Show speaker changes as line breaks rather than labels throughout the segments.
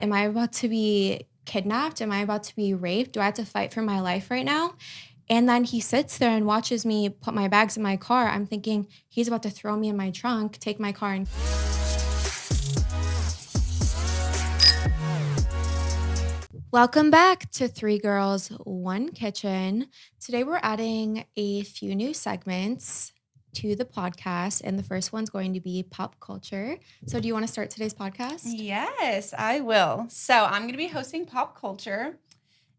am I about to be kidnapped? Am I about to be raped? Do I have to fight for my life right now? And then he sits there and watches me put my bags in my car. I'm thinking he's about to throw me in my trunk, take my car, and... Welcome back to Three Girls, One Kitchen. Today we're adding a few new segments to the podcast, and the first one's going to be pop culture. So do you want to start today's podcast?
Yes, I will. So I'm going to be hosting pop culture.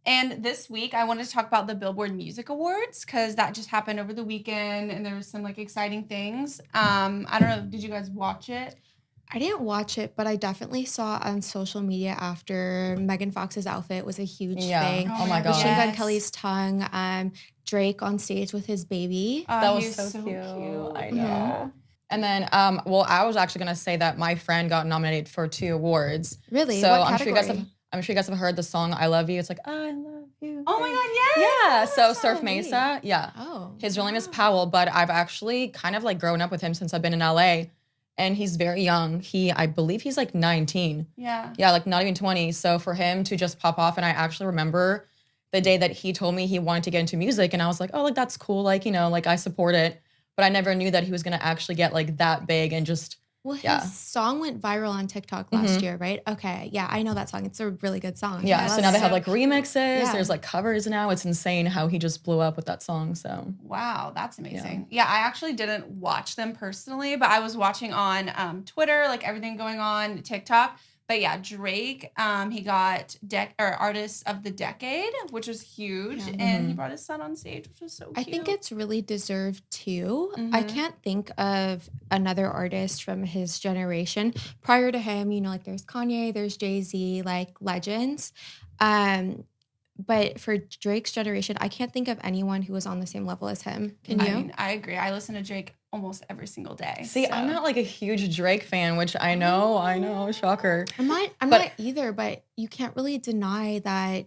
And this week I wanted to talk about the Billboard Music Awards because that just happened over the weekend and there was some exciting things. I don't know, did you guys watch it?
I didn't watch it, but I definitely saw on social media after Megan Fox's outfit was a huge thing.
Oh my God.
Machine Gun Kelly's tongue, Drake on stage with his baby.
That was so cute. I know. Yeah. And then, I was actually going to say that my friend got nominated for 2 awards.
Really?
So
what
I'm sure you guys have heard the song I Love You. It's like, I love you.
Oh my God, yes!
Yeah, so Surf Mesa,
Oh.
His real name is Powell, but I've actually kind of grown up with him since I've been in LA. And he's very young. I believe he's 19.
Yeah.
Yeah, not even 20. So for him to just pop off, and I actually remember the day that he told me he wanted to get into music, and I was like, oh, that's cool. I support it. But I never knew that he was going to actually get that big and just,
Well, his song went viral on TikTok last year, right? Okay, yeah, I know that song. It's a really good song.
Yeah, so now they have remixes.
Yeah.
There's covers now. It's insane how he just blew up with that song. So
wow, that's amazing. Yeah, I actually didn't watch them personally, but I was watching on Twitter, everything going on, TikTok. But yeah, Drake, he got Artist of the Decade, which was huge, and he brought his son on stage, which was so cute.
I think it's really deserved too. I can't think of another artist from his generation prior to him. There's Kanye, there's Jay-Z, legends. But for Drake's generation, I can't think of anyone who was on the same level as him. Can you?
I mean, I agree. I listen to Drake almost every single day.
See, I'm not a huge Drake fan, which I know, shocker.
I'm not either, but you can't really deny that,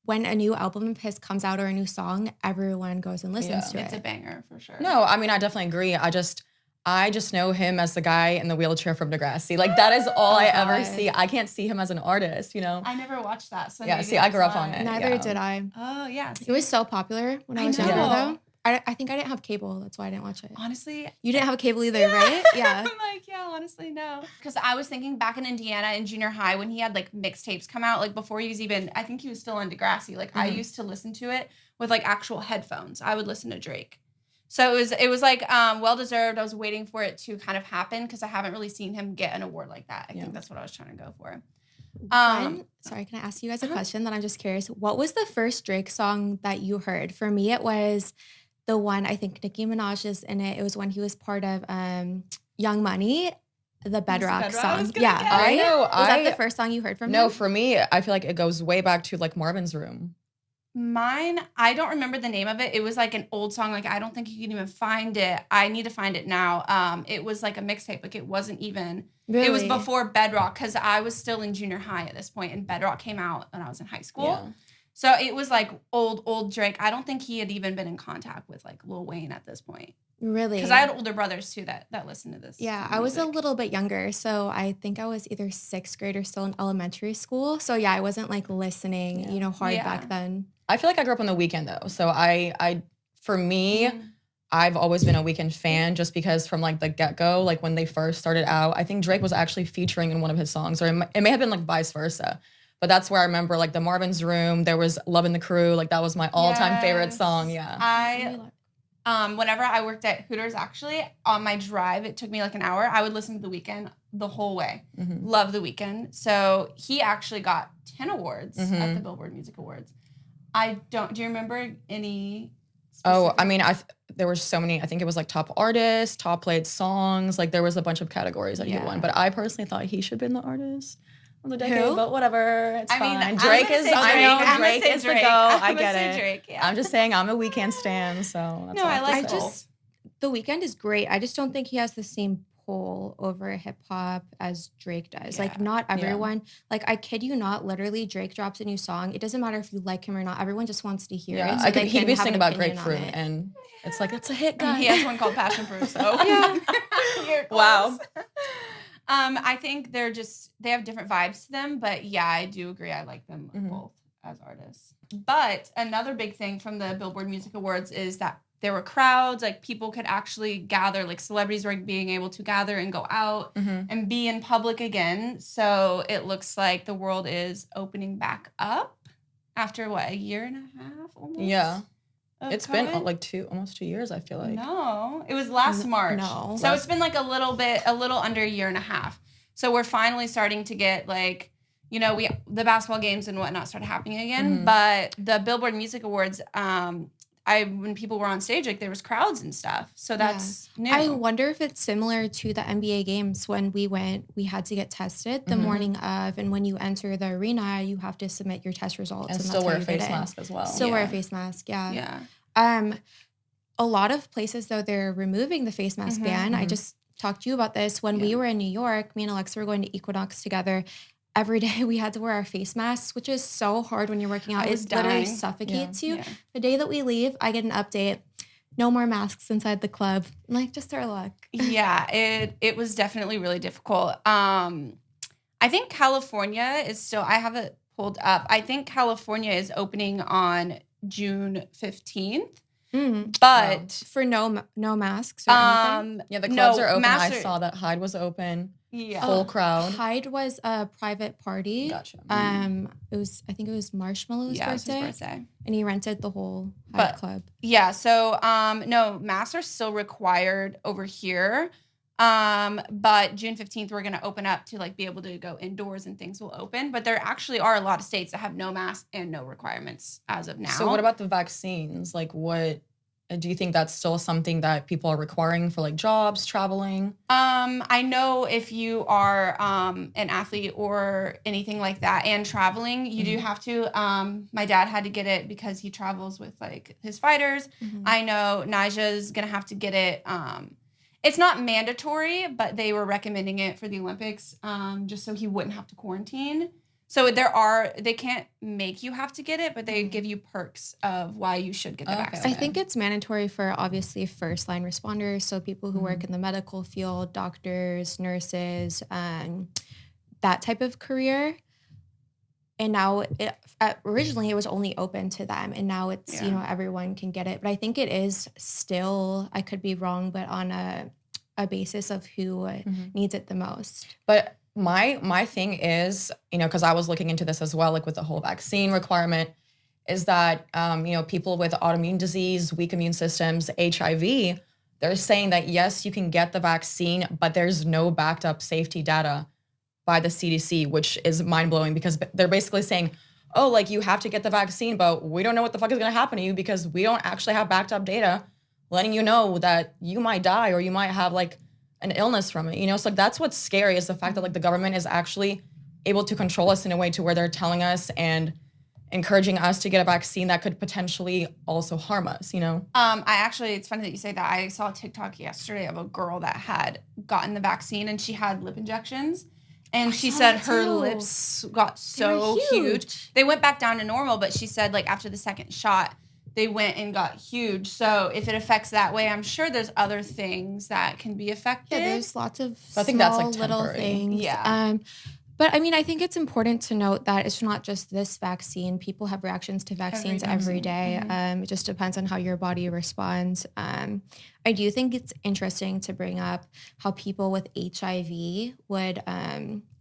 when a new album of his comes out or a new song, everyone goes and listens to it.
It's a banger for sure.
No, I mean, I definitely agree. I just know him as the guy in the wheelchair from Degrassi. That is all I ever see. I can't see him as an artist,
I never watched that. So
yeah, see, I grew up on it.
Neither did I.
Oh, yeah.
It was so popular when I was younger, though. I think I didn't have cable. That's why I didn't watch it.
Honestly.
You didn't have a cable either, right?
Yeah. I'm honestly, no. Because I was thinking back in Indiana in junior high when he had, mixtapes come out, before he was even, I think he was still on Degrassi. I used to listen to it with, actual headphones. I would listen to Drake. So it was well-deserved. I was waiting for it to kind of happen because I haven't really seen him get an award like that. I think that's what I was trying to go for.
Sorry, can I ask you guys a question that I'm just curious? What was the first Drake song that you heard? For me, it was the one, I think Nicki Minaj is in it. It was when he was part of Young Money, the Bedrock song. Yeah, right? Was that the first song you heard from him?
No, for me, I feel like it goes way back to Marvin's Room.
Mine, I don't remember the name of it. It was an old song. I don't think you can even find it. I need to find it now. It was a mixtape. It wasn't even.
Really?
It was before Bedrock because I was still in junior high at this point, and Bedrock came out when I was in high school.
Yeah.
So it was old Drake. I don't think he had even been in contact with Lil Wayne at this point.
Really?
Because I had older brothers too that listened to this.
Yeah, I was a little bit younger, so I think I was either 6th grade or still in elementary school. So yeah, I wasn't listening, hard back then.
I feel like I grew up on the Weeknd though, so for me, I've always been a Weeknd fan just because from the get-go, when they first started out, I think Drake was actually featuring in one of his songs, or it may have been vice versa. But that's where I remember the Marvin's Room. There was Love in the Crew. That was my all-time favorite song. Yeah.
Whenever I worked at Hooters, actually on my drive, it took me an hour. I would listen to The Weeknd the whole way. Love The Weeknd. So he actually got 10 awards at the Billboard Music Awards. Do you remember any?
Oh, I mean, there were so many. I think it was top artist, top played songs. There was a bunch of categories that he won. But I personally thought he should have been the artist of the decade.
Who?
But whatever, it's fine.
Mean,
Drake is. I know Drake is the go. I get it.
Drake, yeah.
I'm just saying I'm a Weeknd stan, so that's all
I
have to say.
The Weeknd is great. I just don't think he has the same pull over hip hop as Drake does. Not everyone. I kid you not. Literally, Drake drops a new song. It doesn't matter if you like him or not. Everyone just wants to hear it. So
he'd be singing about grapefruit, and it's that's a hit, guys.
He has one called Passion Fruit. So yeah.
Wow.
I think they have different vibes to them, but yeah, I do agree. I like them both as artists. But another big thing from the Billboard Music Awards is that there were crowds, like people could actually gather, like celebrities were being able to gather and go out and be in public again. So it looks like the world is opening back up after what, a year and a half almost?
Yeah. It's
COVID?
been like almost 2 years, I feel like.
No, it was last March.
No.
So it's been like a little under a year and a half. So we're finally starting to get like, you know, the basketball games and whatnot started happening again. But the Billboard Music Awards, when people were on stage, like there was crowds and stuff. So that's new.
I wonder if it's similar to the NBA games. When we went, we had to get tested the morning of, and when you enter the arena, you have to submit your test results.
And still wear a face mask as well.
Still wear a face mask, yeah. A lot of places, though, they're removing the face mask ban. I just talked to you about this. When we were in New York, me and Alexa were going to Equinox together. Every day we had to wear our face masks, which is so hard when you're working out. It literally suffocates you. Yeah. The day that we leave, I get an update. No more masks inside the club. I'm like, just our luck.
Yeah, it was definitely really difficult. I think California is still, I have it pulled up. I think California is opening on June 15th. But
for no masks or anything?
Yeah, the clubs are open. I saw that Hyde was open. Yeah. Full crowd.
Hyde was a private party.
Gotcha.
I think it was Marshmallow's birthday. It was his birthday. And he rented the whole Hyde club.
Yeah, so no, masks are still required over here. But June 15th, we're gonna open up to like be able to go indoors and things will open. But there actually are a lot of states that have no masks and no requirements as of now.
So what about the vaccines? Like what do you think that's still something that people are requiring for like jobs, traveling?
I know if you are an athlete or anything like that and traveling, you do have to. My dad had to get it because he travels with like his fighters. I know Nija's gonna have to get it. It's not mandatory, but they were recommending it for the Olympics just so he wouldn't have to quarantine. So they can't make you have to get it, but they give you perks of why you should get the vaccine.
I think it's mandatory for obviously first line responders. So people who work in the medical field, doctors, nurses, that type of career. And now originally it was only open to them, and now it's, everyone can get it. But I think it is still, I could be wrong, but on a basis of who needs it the most.
But my thing is, because I was looking into this as well, like with the whole vaccine requirement, is that, people with autoimmune disease, weak immune systems, HIV, they're saying that, yes, you can get the vaccine, but there's no backed up safety data by the CDC, which is mind-blowing because they're basically saying, oh, like you have to get the vaccine, but we don't know what the fuck is going to happen to you because we don't actually have backed up data letting you know that you might die or you might have like an illness from it, So like, that's what's scary is the fact that like the government is actually able to control us in a way to where they're telling us and encouraging us to get a vaccine that could potentially also harm us,
it's funny that you say that. I saw a TikTok yesterday of a girl that had gotten the vaccine and she had lip injections. And she said her lips got so huge. They went back down to normal, but she said like after the second shot, they went and got huge. So if it affects that way, I'm sure there's other things that can be affected.
Yeah, there's lots of
I think that's like
little things.
Yeah.
But I mean, I think it's important to note that it's not just this vaccine. People have reactions to vaccines every day. It just depends on how your body responds. I do think it's interesting to bring up how people with HIV would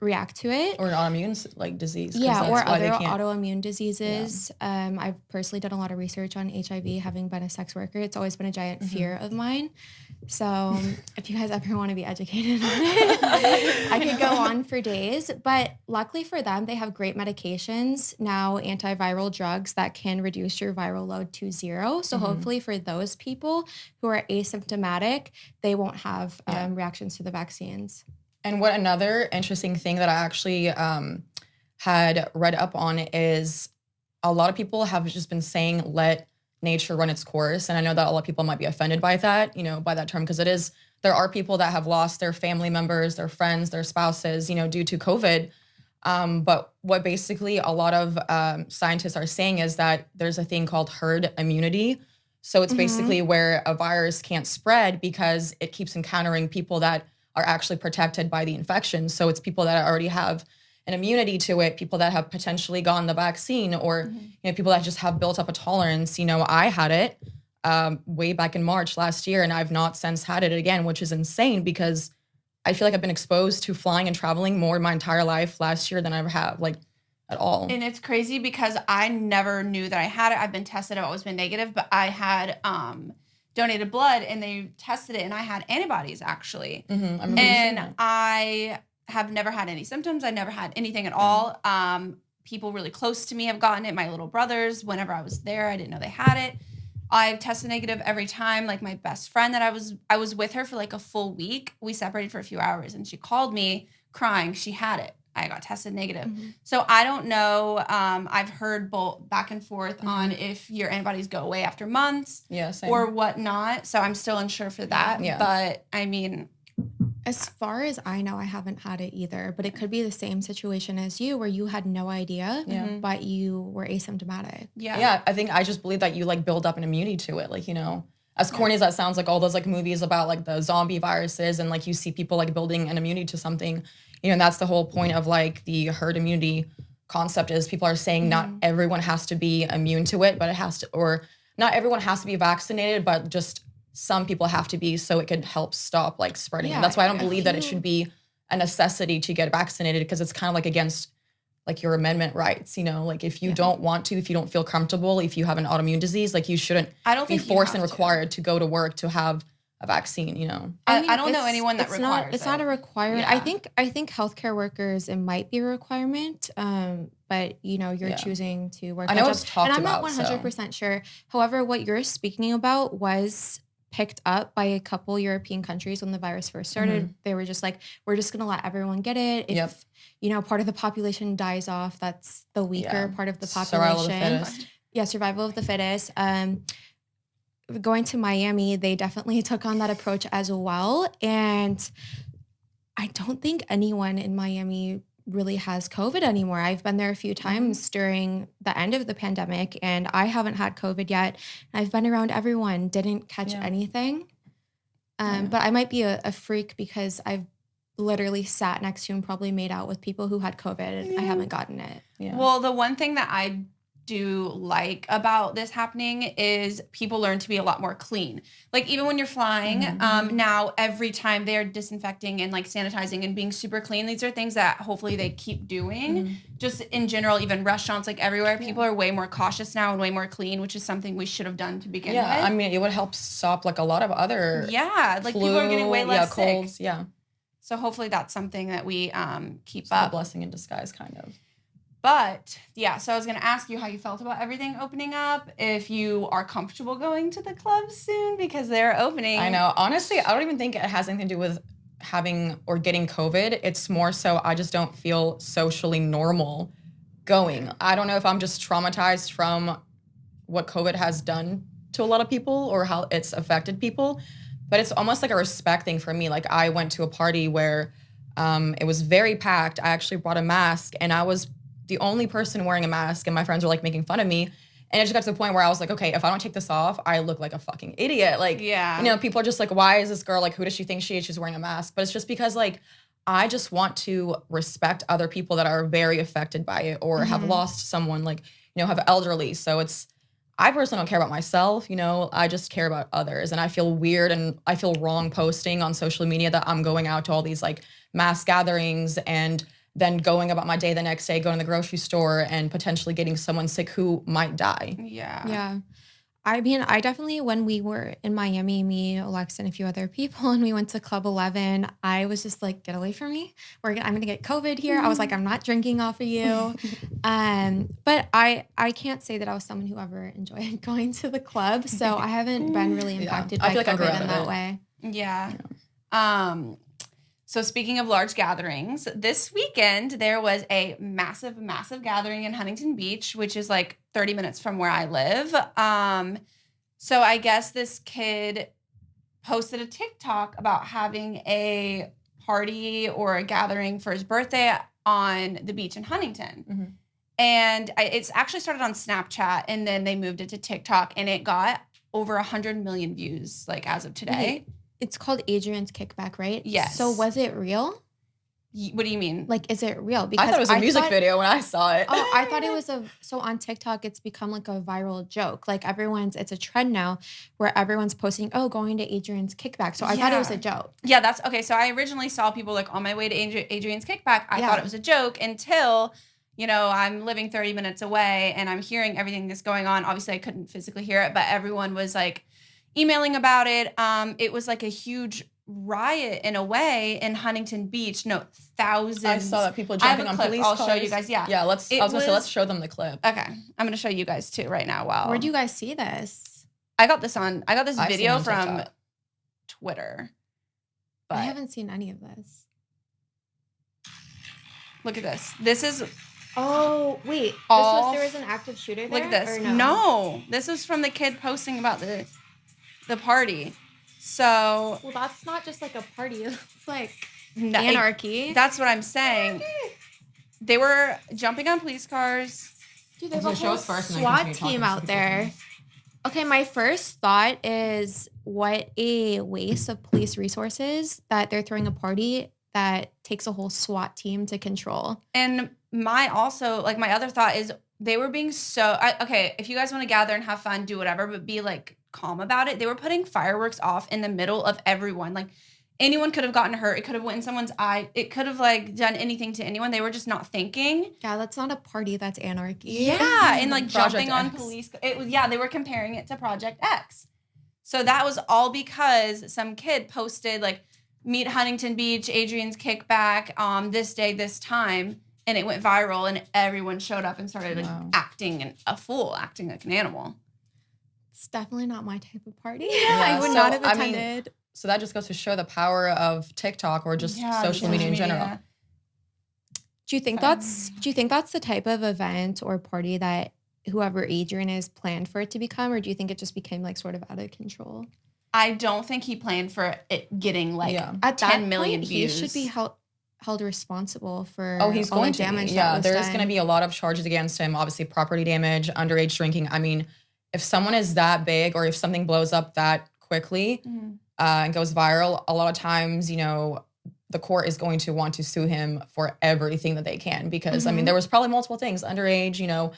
react to it.
Or autoimmune disease.
Yeah, or other autoimmune diseases. Yeah. I've personally done a lot of research on HIV, having been a sex worker. It's always been a giant fear of mine. So if you guys ever want to be educated on it, I could go on for days. But luckily for them, they have great medications now, antiviral drugs that can reduce your viral load to 0. So hopefully for those people who are asymptomatic, they won't have reactions to the vaccines.
And what another interesting thing that I actually had read up on is a lot of people have just been saying, let nature run its course. And I know that a lot of people might be offended by that, by that term, because there are people that have lost their family members, their friends, their spouses, due to COVID. But what basically a lot of scientists are saying is that there's a thing called herd immunity. So it's basically where a virus can't spread because it keeps encountering people that are actually protected by the infection. So it's people that already have an immunity to it, people that have potentially gotten the vaccine, or people that just have built up a tolerance. I had it way back in March last year, and I've not since had it again, which is insane because I feel like I've been exposed to flying and traveling more my entire life last year than I ever have, at all.
And it's crazy because I never knew that I had it. I've been tested. I've always been negative, but I had donated blood and they tested it and I had antibodies actually. And I have never had any symptoms. I never had anything at all. People really close to me have gotten it. My little brothers, whenever I was there, I didn't know they had it. I've tested negative every time. Like my best friend that I was with her for like a full week. We separated for a few hours and she called me crying. She had it. I got tested negative. So I don't know. I've heard both back and forth on if your antibodies go away after months or whatnot. So I'm still unsure for that. Yeah. But I mean,
as far as I know, I haven't had it either, but it could be the same situation as you where you had no idea, but you were asymptomatic.
Yeah. I think I just believe that you build up an immunity to it. As corny as that sounds, all those movies about the zombie viruses and you see people building an immunity to something, and that's the whole point of the herd immunity concept is people are saying not everyone has to be immune to it, but it has to, or not everyone has to be vaccinated, but just some people have to be so it could help stop spreading. And that's why I don't believe that it should be a necessity to get vaccinated because it's kind of against your amendment rights, if you don't want to, if you don't feel comfortable, if you have an autoimmune disease, you shouldn't be forced and required to go to work to have a vaccine,
I don't know anyone that requires
it. It's not a requirement. Yeah. I think healthcare workers, it might be a requirement, but you're choosing to work.
I know it's talked about.
And I'm not 100% sure. However, what you're speaking about was picked up by a couple European countries when the virus first started. They were just we're just going to let everyone get it. If, part of the population dies off, that's the weaker part of the population.
Survival of the fittest.
Yeah, survival of the fittest. Going to Miami, they definitely took on that approach as well. And I don't think anyone in Miami really has COVID anymore. I've been there a few times during the end of the pandemic and I haven't had COVID yet. I've been around everyone, didn't catch anything. But I might be a freak because I've literally sat next to and probably made out with people who had COVID and I haven't gotten it.
Yeah. Well, the one thing that I do like about this happening is people learn to be a lot more clean. Even when you're flying, now every time they're disinfecting and sanitizing and being super clean. These are things that hopefully they keep doing. Just in general, even restaurants, everywhere, people are way more cautious now and way more clean, which is something we should have done to begin with.
I mean, it would help stop a lot of other flu,
people are getting way less
colds,
sick. So hopefully that's something that we keep up.
A blessing in disguise, kind of.
But, so I was going to ask you how you felt about everything opening up, if you are comfortable going to the clubs soon because they're opening.
I know. Honestly, I don't even think it has anything to do with having or getting COVID. It's more so I just don't feel socially normal going. I don't know if I'm just traumatized from what COVID has done to a lot of people or how it's affected people, but it's almost a respect thing for me. I went to a party where it was very packed. I actually brought a mask and I was the only person wearing a mask and my friends were making fun of me. And it just got to the point where I was okay, if I don't take this off, I look like a fucking idiot. People are just why is this girl, who does she think she is? She's wearing a mask. But it's just because I just want to respect other people that are very affected by it or have lost someone, have elderly. So I personally don't care about myself, I just care about others. And I feel weird and I feel wrong posting on social media that I'm going out to all these mass gatherings and then going about my day the next day, going to the grocery store and potentially getting someone sick who might die.
Yeah. I mean, I definitely, when we were in Miami, me, Alexa, and a few other people, and we went to Club 11, I was just get away from me. I'm going to get COVID here. I was I'm not drinking off of you. But I can't say that I was someone who ever enjoyed going to the club. So I haven't been really impacted by COVID in that way.
Yeah. So speaking of large gatherings, this weekend there was a massive, massive gathering in Huntington Beach, which is 30 minutes from where I live. So I guess this kid posted a TikTok about having a party or a gathering for his birthday on the beach in Huntington. And it's actually started on Snapchat and then they moved it to TikTok and it got over 100 million views as of today.
It's called Adrian's Kickback, right?
Yes.
So was it real?
What do you mean?
Like, is it real?
I thought it was a music video when I saw it.
Oh, I thought it was so on TikTok, it's become like a viral joke. Like it's a trend now where everyone's posting, oh, going to Adrian's Kickback. So I thought it was a joke.
Yeah, that's okay. So I originally saw people like on my way to Adrian's Kickback. I thought it was a joke until, you know, I'm living 30 minutes away and I'm hearing everything that's going on. Obviously, I couldn't physically hear it, but everyone was like emailing about it. It was like a huge riot in a way in Huntington Beach. No, thousands.
I saw that people jumping on police cars.
I'll show you guys. Yeah,
let's show them the clip.
Okay, I'm gonna show you guys too right now. Wow,
where'd you guys see this?
I got this video from
TikTok.
Twitter. But
I haven't seen any of this.
Look at this. This is.
Oh wait, there was an active shooter there.
Look at this.
Or
No, this is from the kid posting about the party. So
well, that's not just like a party. It's like
no,
anarchy.
That's what I'm saying. They were jumping on police cars.
Dude, there's a whole SWAT team out there. Okay, my first thought is what a waste of police resources that they're throwing a party that takes a whole SWAT team to control.
And my other thought is they were being okay, if you guys want to gather and have fun, do whatever, but be like calm about it. They were putting fireworks off in the middle of everyone. Like anyone could have gotten hurt. It could have went in someone's eye. It could have like done anything to anyone. They were just not thinking.
Yeah, that's not a party. That's anarchy.
Yeah, and like
Project
jumping on
X.
police. It was they were comparing it to Project X. So that was all because some kid posted like meet Huntington Beach, Adrian's Kickback, this day, this time, and it went viral, and everyone showed up and started like acting a fool, acting like an animal.
It's definitely not my type of party.
Yeah,
I would not have attended.
So that just goes to show the power of TikTok or just social media in general.
Do you think that's the type of event or party that whoever Adrian is planned for it to become, or do you think it just became like sort of out of control?
I don't think he planned for it getting like
at
10 million
point,
views.
He should be held responsible for
he's
all
going
the
to
damage.
Yeah, there's going to be a lot of charges against him. Obviously, property damage, underage drinking. I mean, if someone is that big or if something blows up that quickly and goes viral, a lot of times, you know, the court is going to want to sue him for everything that they can because, I mean, there was probably multiple things, underage, you know,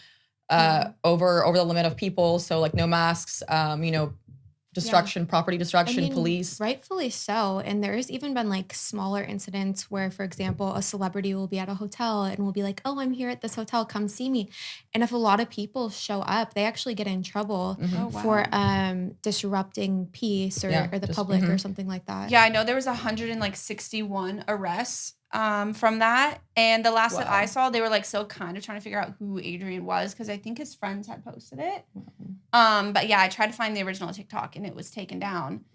over the limit of people. So like no masks, you know, destruction, property destruction, police.
Rightfully so. And there's even been like smaller incidents where, for example, a celebrity will be at a hotel and will be like, oh, I'm here at this hotel, come see me. And if a lot of people show up, they actually get in trouble for disrupting peace or the public or something like that.
Yeah, I know there was 161 arrests from that. And the last that I saw, they were like still kind of trying to figure out who Adrian was because I think his friends had posted it. But yeah, I tried to find the original TikTok and it was taken down.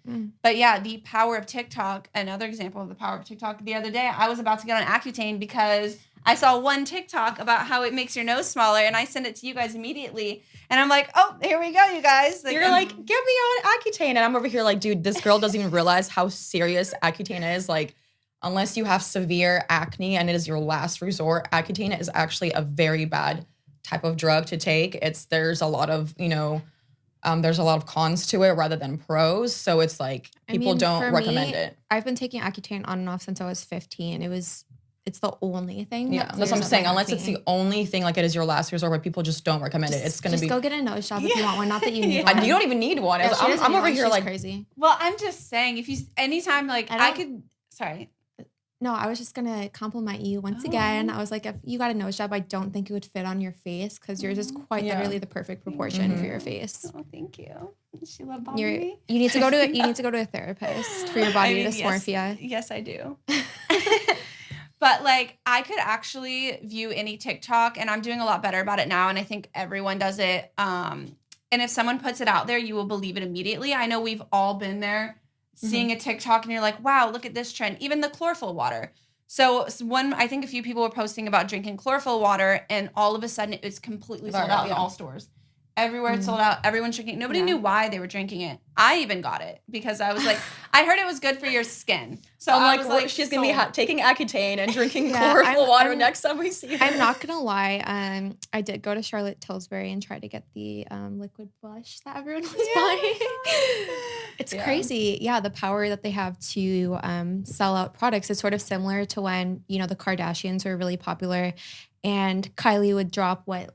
But yeah, the power of TikTok, another example of the power of TikTok. The other day, I was about to get on Accutane because I saw one TikTok about how it makes your nose smaller and I sent it to you guys immediately. And I'm like, oh, here we go, you guys.
You're like, get me on Accutane. And I'm over here like, dude, this girl doesn't even realize how serious Accutane is. Like, unless you have severe acne and it is your last resort, Accutane is actually a very bad type of drug to take. There's a lot of, you know, there's a lot of cons to it rather than pros. So it's like people don't recommend it.
I've been taking Accutane on and off since I was 15. It's the only thing.
Yeah, that's what I'm saying. Unless it's the only thing, like it is your last resort where people just don't recommend it. It's going to be.
Just go get a nose job if you want one. Not that you need one.
You don't even need one.
Yeah,
I'm over here like
crazy.
Well, I'm just saying, if you anytime like I could. Sorry.
No, I was just going to compliment you once again. I was like, if you got a nose job, I don't think it would fit on your face because yours is quite literally the perfect proportion for your face.
Oh, thank you. She loved me.
You need to go to a therapist for your body dysmorphia.
Yes, I do. But like I could actually view any TikTok and I'm doing a lot better about it now. And I think everyone does it. And if someone puts it out there, you will believe it immediately. I know we've all been there. Seeing a TikTok and you're like, wow, look at this trend. Even the chlorophyll water. So I think a few people were posting about drinking chlorophyll water and all of a sudden it was completely sold out in all stores. Everywhere it's sold out. Everyone's drinking. Nobody knew why they were drinking it. I even got it because I was like, I heard it was good for your skin. So
I'm
I
like,
was like,
she's going to be taking Accutane and drinking
Yeah,
chlorophyll water next time we see her.
I'm not going to lie. I did go to Charlotte Tilbury and try to get the liquid blush that everyone was buying. It's crazy. Yeah, the power that they have to sell out products is sort of similar to when, you know, the Kardashians were really popular and Kylie would drop lip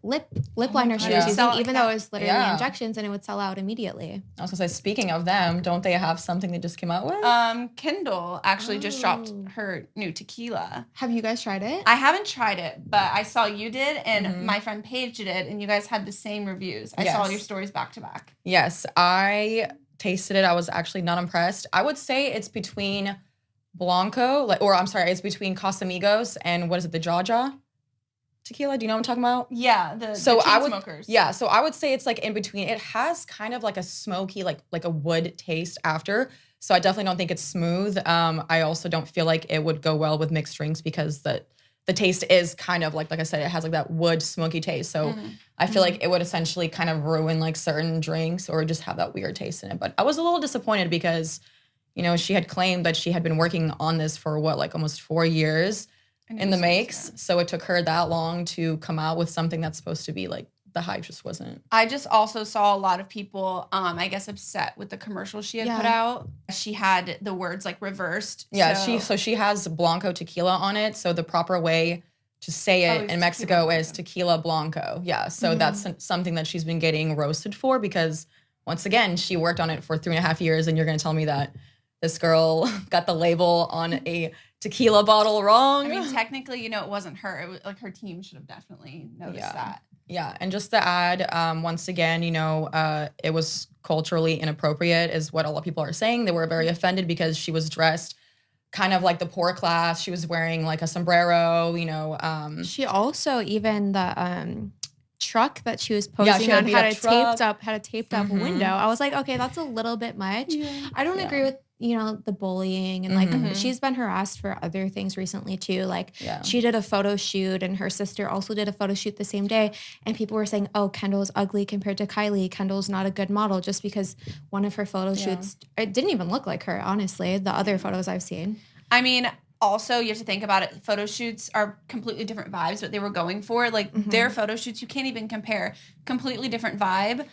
liner she was using, even though it was literally injections, and it would sell out immediately.
I was gonna say, speaking of them, don't they have something they just came out with?
Kendall actually just dropped her new tequila.
Have you guys tried it?
I haven't tried it, but I saw you did, and my friend Paige did, and you guys had the same reviews. I saw your stories back to back.
Yes, I tasted it. I was actually not impressed. I would say it's between Blanco, it's between Casamigos and what is it, the Jaja tequila? Do you know what I'm talking about?
Yeah, the chain smokers.
Yeah, so I would say it's like in between. It has kind of like a smoky, like a wood taste after. So I definitely don't think it's smooth. I also don't feel like it would go well with mixed drinks because the taste is kind of like I said, it has like that wood smoky taste. So I feel like it would essentially kind of ruin like certain drinks or just have that weird taste in it. But I was a little disappointed because, you know, she had claimed that she had been working on this for almost 4 years in the makes. So it took her that long to come out with something that's supposed to be like the hype just wasn't.
I just also saw a lot of people, I guess, upset with the commercial she had put out. She had the words like reversed.
Yeah, she has Blanco tequila on it. So the proper way to say it in Mexico is tequila Blanco. Yeah, so that's something that she's been getting roasted for because once again, she worked on it for 3.5 years, and you're going to tell me that this girl got the label on a tequila bottle wrong.
I mean, technically, you know, it wasn't her. It was like her team should have definitely noticed that.
Yeah, and just to add, once again, you know, it was culturally inappropriate is what a lot of people are saying. They were very offended because she was dressed kind of like the poor class. She was wearing like a sombrero, you know.
She also, even the truck that she was posing on had a taped up window. I was like, okay, that's a little bit much. I don't agree with, you know, the bullying and like she's been harassed for other things recently too. Like she did a photo shoot and her sister also did a photo shoot the same day, and people were saying, oh, Kendall's ugly compared to Kylie. Kendall's not a good model just because one of her photo shoots, it didn't even look like her, honestly, the other photos I've seen.
I mean, also, you have to think about it. Photo shoots are completely different vibes, what they were going for. Like, their photo shoots, you can't even compare. Completely different vibe.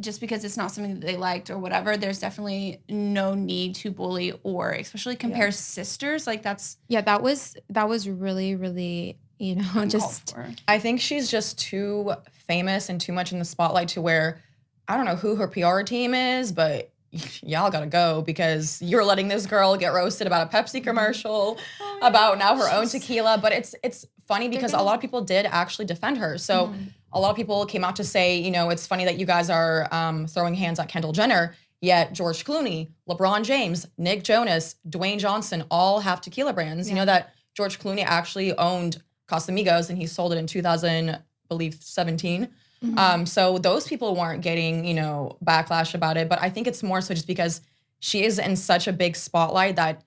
Just because it's not something that they liked or whatever, there's definitely no need to bully or especially compare sisters. Like, that's...
Yeah, that was really, really, you know, just...
I think she's just too famous and too much in the spotlight to where, I don't know who her PR team is, but... y'all gotta go because you're letting this girl get roasted about a Pepsi commercial, about now her own tequila. But it's funny because a lot of people did actually defend her. So a lot of people came out to say, you know, it's funny that you guys are throwing hands at Kendall Jenner, yet George Clooney, LeBron James, Nick Jonas, Dwayne Johnson all have tequila brands. You know that George Clooney actually owned Casamigos and he sold it in 2017. So those people weren't getting, you know, backlash about it. But I think it's more so just because she is in such a big spotlight that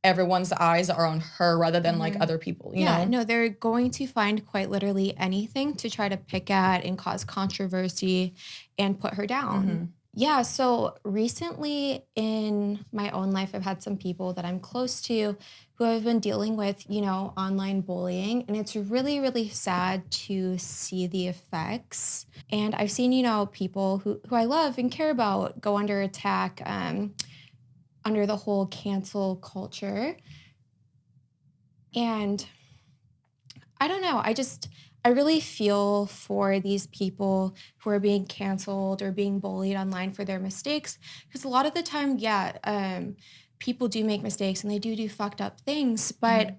everyone's eyes are on her rather than like other people, you know?
No, they're going to find quite literally anything to try to pick at and cause controversy and put her down. Yeah, so recently in my own life, I've had some people that I'm close to who have been dealing with, you know, online bullying. And it's really, really sad to see the effects. And I've seen, you know, people who I love and care about go under attack under the whole cancel culture. And I don't know, I really feel for these people who are being canceled or being bullied online for their mistakes. Because a lot of the time, people do make mistakes and they do fucked up things. But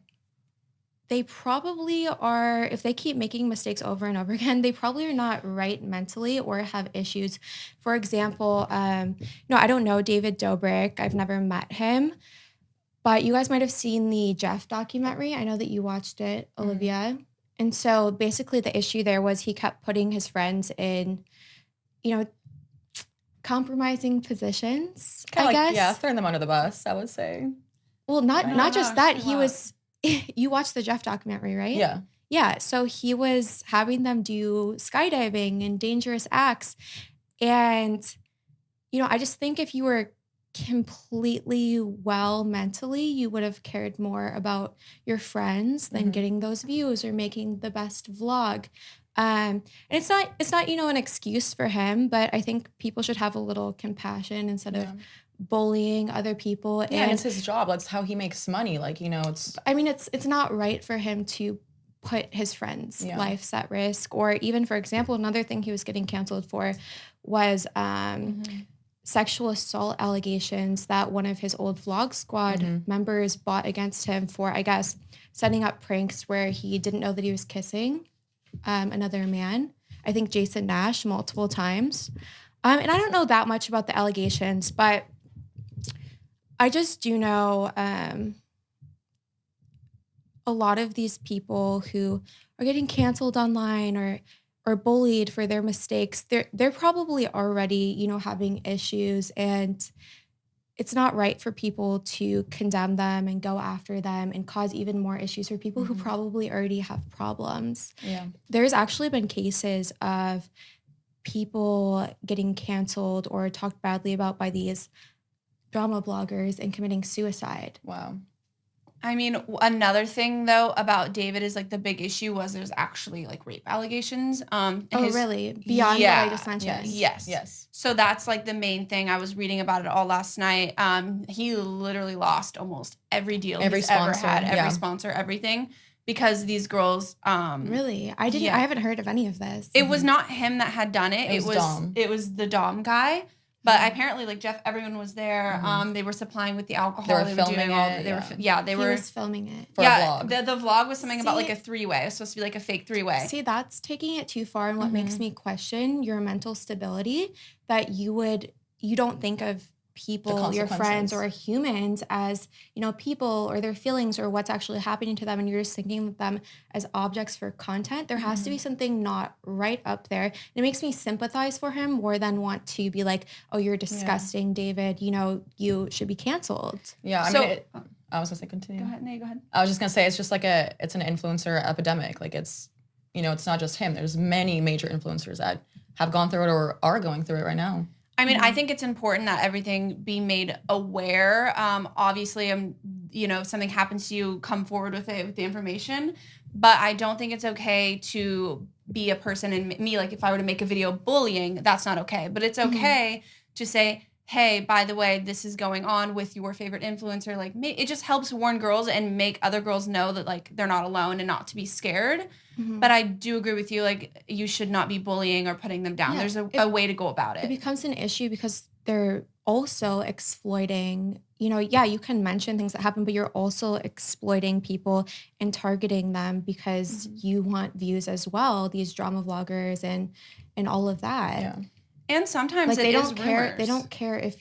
they probably are, if they keep making mistakes over and over again, they probably are not right mentally or have issues. For example, I don't know David Dobrik. I've never met him. But you guys might have seen the Jeff documentary. I know that you watched it, Olivia. And so basically the issue there was he kept putting his friends in, you know, compromising positions, I guess.
Yeah, throwing them under the bus, I would say.
Well, not just that. He was, you watched the Jeff documentary, right?
Yeah.
Yeah, so he was having them do skydiving and dangerous acts. And, I just think if you were completely well mentally, you would have cared more about your friends than getting those views or making the best vlog. And it's not, an excuse for him, but I think people should have a little compassion instead of bullying other people.
Yeah, and it's his job. That's how he makes money. It's.
I mean, it's not right for him to put his friends' lives at risk. Or even, for example, another thing he was getting canceled for was sexual assault allegations that one of his old Vlog Squad members brought against him for, I guess, setting up pranks where he didn't know that he was kissing another man. I think Jason Nash multiple times. And I don't know that much about the allegations, but I just do know a lot of these people who are getting canceled online or bullied for their mistakes, they're probably already, having issues, and it's not right for people to condemn them and go after them and cause even more issues for people who probably already have problems.
Yeah.
There's actually been cases of people getting canceled or talked badly about by these drama bloggers and committing suicide.
Wow.
I mean, another thing though about David is the big issue was there's actually rape allegations.
Really? Beyond what I just mentioned?
Yes. So that's the main thing. I was reading about it all last night. He literally lost almost every deal he's ever had, every sponsor, everything, because these girls.
Really? I haven't heard of any of this.
It was not him that had done it. It was the Dom guy. But apparently, Jeff, everyone was there. They were supplying with the alcohol.
They were filming it.
He was filming it.
For a vlog.
The vlog was something about a three-way. It was supposed to be a fake three-way.
See, that's taking it too far, and what makes me question your mental stability, that you don't think of people, your friends or humans as, people or their feelings or what's actually happening to them, and you're just thinking of them as objects for content. There has to be something not right up there. And it makes me sympathize for him more than want to be like, oh, you're disgusting, David, you should be canceled.
Yeah, I was gonna say continue.
Go ahead. No, go ahead.
I was just gonna say it's just it's an influencer epidemic. It's it's not just him. There's many major influencers that have gone through it or are going through it right now.
I mean, I think it's important that everything be made aware. Obviously, if something happens to you, come forward with it, with the information. But I don't think it's okay to be a person, and me, if I were to make a video bullying, that's not okay. But it's okay to say, hey, by the way, this is going on with your favorite influencer. It just helps warn girls and make other girls know that they're not alone and not to be scared. But I do agree with you. You should not be bullying or putting them down. There's a way to go about it.
It becomes an issue because they're also exploiting, you can mention things that happen, but you're also exploiting people and targeting them because you want views as well, these drama vloggers and all of that.
Yeah.
And sometimes
they
don't
care.
Rumors.
They don't care if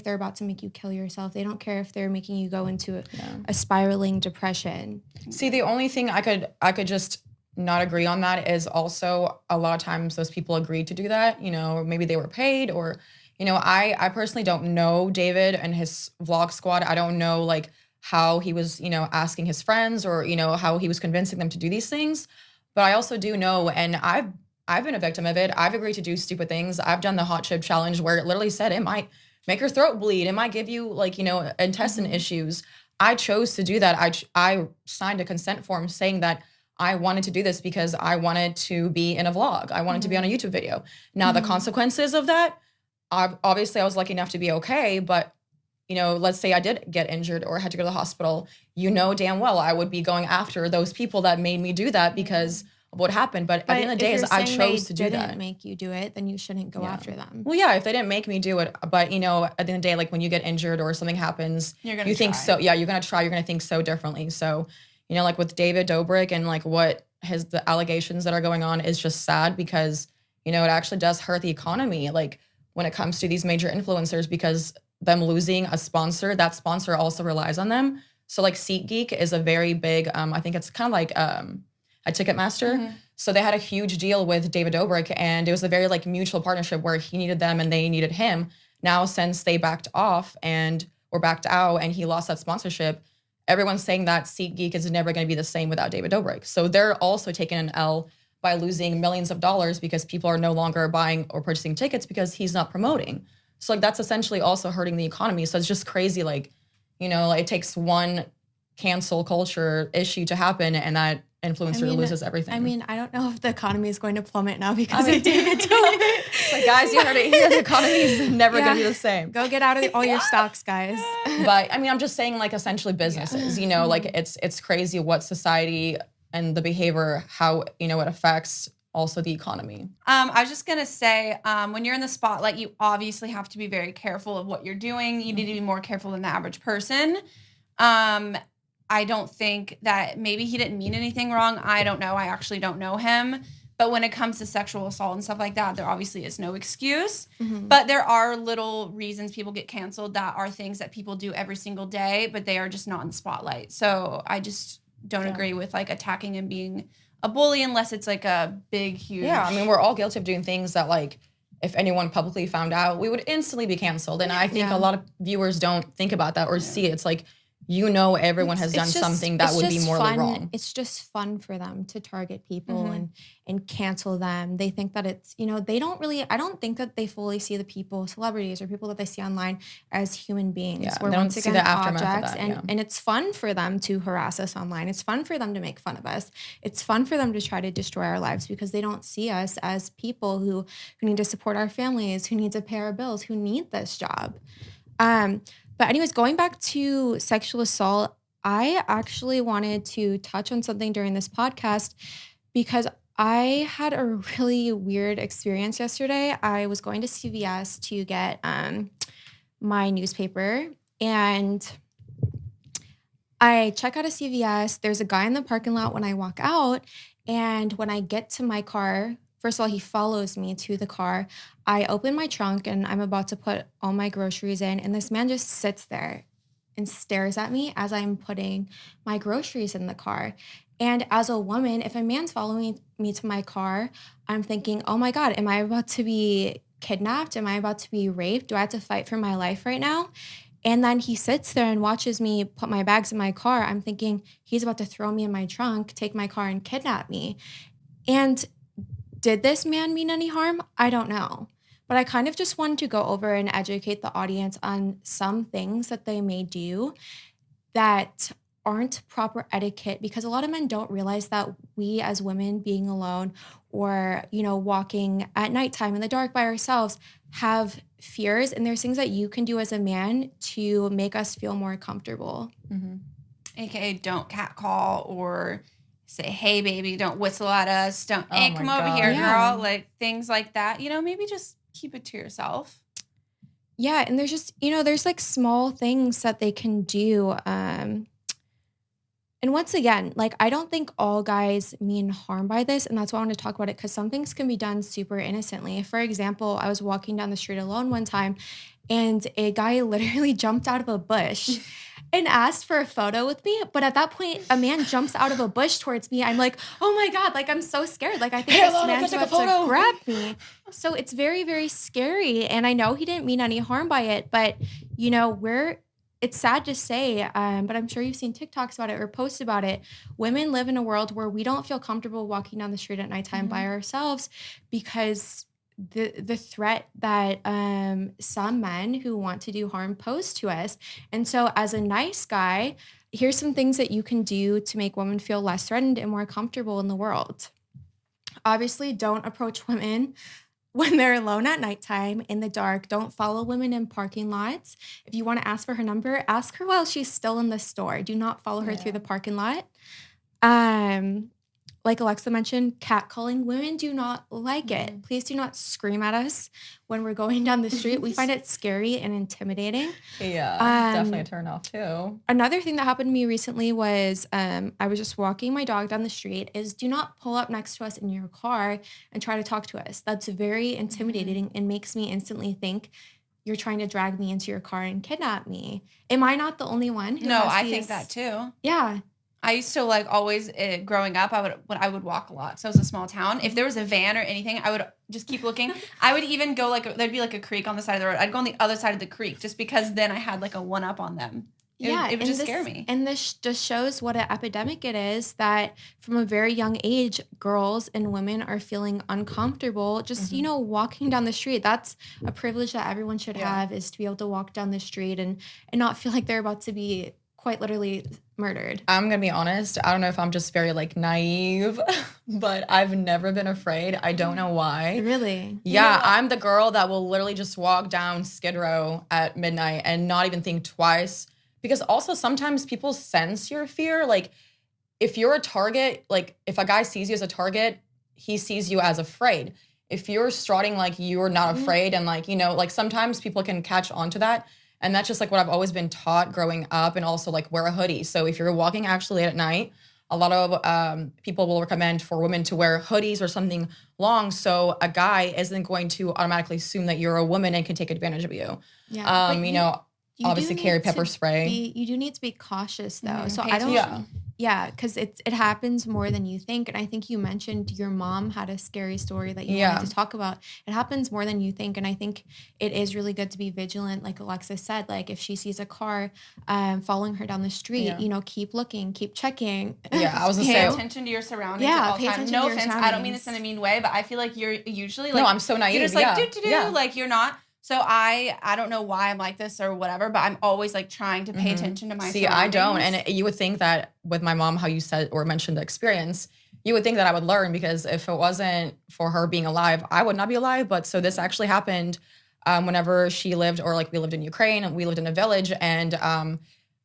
they're about to make you kill yourself. They don't care if they're making you go into a spiraling depression.
See, the only thing I could just not agree on that is also a lot of times those people agreed to do that. Or maybe they were paid, or I personally don't know David and his Vlog Squad. I don't know how he was asking his friends or how he was convincing them to do these things. But I also do know, and I've been a victim of it. I've agreed to do stupid things. I've done the hot chip challenge where it literally said it might make your throat bleed. It might give you intestine issues. I chose to do that. I signed a consent form saying that I wanted to do this because I wanted to be in a vlog. I wanted to be on a YouTube video. Now the consequences of that, obviously I was lucky enough to be okay, but let's say I did get injured or had to go to the hospital, damn well I would be going after those people that made me do that because of what happened. But at the end of the day, I chose to do that.
If they didn't make you do it, then you shouldn't go after them.
Well, yeah, if they didn't make me do it, but at the end of the day, when you get injured or something happens, you think so. Yeah, you're gonna try. You're gonna think so differently. So, with David Dobrik and what the allegations that are going on is just sad because it actually does hurt the economy. When it comes to these major influencers, because them losing a sponsor, that sponsor also relies on them. So SeatGeek is a very big, I think it's kind of a Ticketmaster. So they had a huge deal with David Dobrik, and it was a very mutual partnership where he needed them and they needed him. Now, since they backed off or backed out and he lost that sponsorship, everyone's saying that SeatGeek is never going to be the same without David Dobrik. So they're also taking an L by losing millions of dollars because people are no longer buying or purchasing tickets because he's not promoting. So like that's essentially also hurting the economy. So it's just crazy. Like, you know, like, it takes one cancel culture issue to happen and that influencer loses everything.
I mean, I don't know if the economy is going to plummet now because of David Dobrik.
It's like, guys, you heard it here. The economy is never going to be the same.
Go get out of all your stocks, guys.
But I mean, I'm just saying, like, essentially businesses, you know, like it's crazy what society and the behavior, how, you know, it affects also the economy.
I was just going to say, when you're in the spotlight, you obviously have to be very careful of what you're doing. You need to be more careful than the average person. I don't think that maybe he didn't mean anything wrong. I don't know. I actually don't know him. But when it comes to sexual assault and stuff like that, there obviously is no excuse. But there are little reasons people get canceled that are things that people do every single day, but they are just not in the spotlight. So I just don't agree with like attacking and being a bully unless it's like a big, huge.
Yeah, I mean, we're all guilty of doing things that, like, if anyone publicly found out, we would instantly be canceled. And I think a lot of viewers don't think about that or see it. It's like, you know, everyone has done something that would be morally wrong.
It's just fun for them to target people and cancel them. They think that it's, you know, they don't really, I don't think that they fully see the people, celebrities or people that they see online as human beings.
Yeah,
or
they don't
once
see
again,
the aftermath
objects.
of that,
And it's fun for them to harass us online. It's fun for them to make fun of us. It's fun for them to try to destroy our lives because they don't see us as people who need to support our families, who need to pay our bills, who need this job. But anyways, going back to sexual assault, I actually wanted to touch on something during this podcast because I had a really weird experience yesterday. I was going to CVS to get my newspaper, and I check out of CVS. There's a guy in the parking lot when I walk out, and when I get to my car, first of all, he follows me to the car. I open my trunk and I'm about to put all my groceries in, and this man just sits there and stares at me as I'm putting my groceries in the car. And as a woman, if a man's following me to my car, I'm thinking, oh my God, am I about to be kidnapped? Am I about to be raped? Do I have to fight for my life right now? And then he sits there and watches me put my bags in my car. I'm thinking he's about to throw me in my trunk, take my car, and kidnap me. And did this man mean any harm? I don't know. But I kind of just wanted to go over and educate the audience on some things that they may do that aren't proper etiquette, because a lot of men don't realize that we as women being alone or, you know, walking at nighttime in the dark by ourselves have fears, and there's things that you can do as a man to make us feel more comfortable.
AKA don't catcall or say, hey, baby, don't whistle at us. Don't, hey, come over here, girl. Like things like that. You know, maybe just keep it to yourself.
Yeah, and there's just, you know, there's like small things that they can do. And once again, like, I don't think all guys mean harm by this, and that's why I want to talk about it, because some things can be done super innocently. For example, I was walking down the street alone one time, and a guy literally jumped out of a bush and asked for a photo with me. But at that point, a man jumps out of a bush towards me. I'm like, oh my God, like, I'm so scared. Like, I think this man's about to grab me. So it's very, very scary. And I know he didn't mean any harm by it, but, you know, it's sad to say, but I'm sure you've seen TikToks about it or posts about it. Women live in a world where we don't feel comfortable walking down the street at nighttime by ourselves because the threat that some men who want to do harm pose to us. And so as a nice guy, here's some things that you can do to make women feel less threatened and more comfortable in the world. Obviously, don't approach women when they're alone at nighttime in the dark. Don't follow women in parking lots. If you want to ask for her number, ask her while she's still in the store. Do not follow her through the parking lot. Like Alexa mentioned, catcalling. Women do not like it. Please do not scream at us when we're going down the street. We find it scary and intimidating.
Yeah, definitely a turn off too.
Another thing that happened to me recently was I was just walking my dog down the street, is do not pull up next to us in your car and try to talk to us. That's very intimidating and makes me instantly think you're trying to drag me into your car and kidnap me. Am I not the only one who
No, I think that too.
Yeah.
I used to like always growing up. I would walk a lot. So it was a small town. If there was a van or anything, I would just keep looking. I would even go there'd be like a creek on the side of the road. I'd go on the other side of the creek just because then I had like a one up on them. It would just scare me.
And this just shows what an epidemic it is that from a very young age, girls and women are feeling uncomfortable just, walking down the street. That's a privilege that everyone should have, is to be able to walk down the street and not feel like they're about to be quite literally murdered.
I'm going to be honest. I don't know if I'm just very naive, but I've never been afraid. I don't know why.
Really?
Yeah, I'm the girl that will literally just walk down Skid Row at midnight and not even think twice. Because also sometimes people sense your fear. If you're a target, if a guy sees you as a target, he sees you as afraid. If you're strutting like you're not afraid and sometimes people can catch on to that. And that's just what I've always been taught growing up, and also wear a hoodie. So if you're walking actually late at night, a lot of people will recommend for women to wear hoodies or something long, so a guy isn't going to automatically assume that you're a woman and can take advantage of you.
Yeah,
obviously carry pepper spray.
You do need to be cautious though. So I don't. Yeah, because it happens more than you think. And I think you mentioned your mom had a scary story that you wanted to talk about. It happens more than you think. And I think it is really good to be vigilant. Like Alexis said, if she sees a car following her down the street, keep looking, keep checking.
Yeah, I was going
to
say.
Pay attention to your surroundings at all times. No offense, I don't mean this in a mean way, but I feel like you're usually
no, I'm so naive.
You're just you're not. So I don't know why I'm like this or whatever, but I'm always trying to pay attention to my surroundings.
I don't. And you would think that with my mom, how you said or mentioned the experience, you would think that I would learn, because if it wasn't for her being alive, I would not be alive. But so this actually happened whenever she lived, or we lived in Ukraine, and we lived in a village, and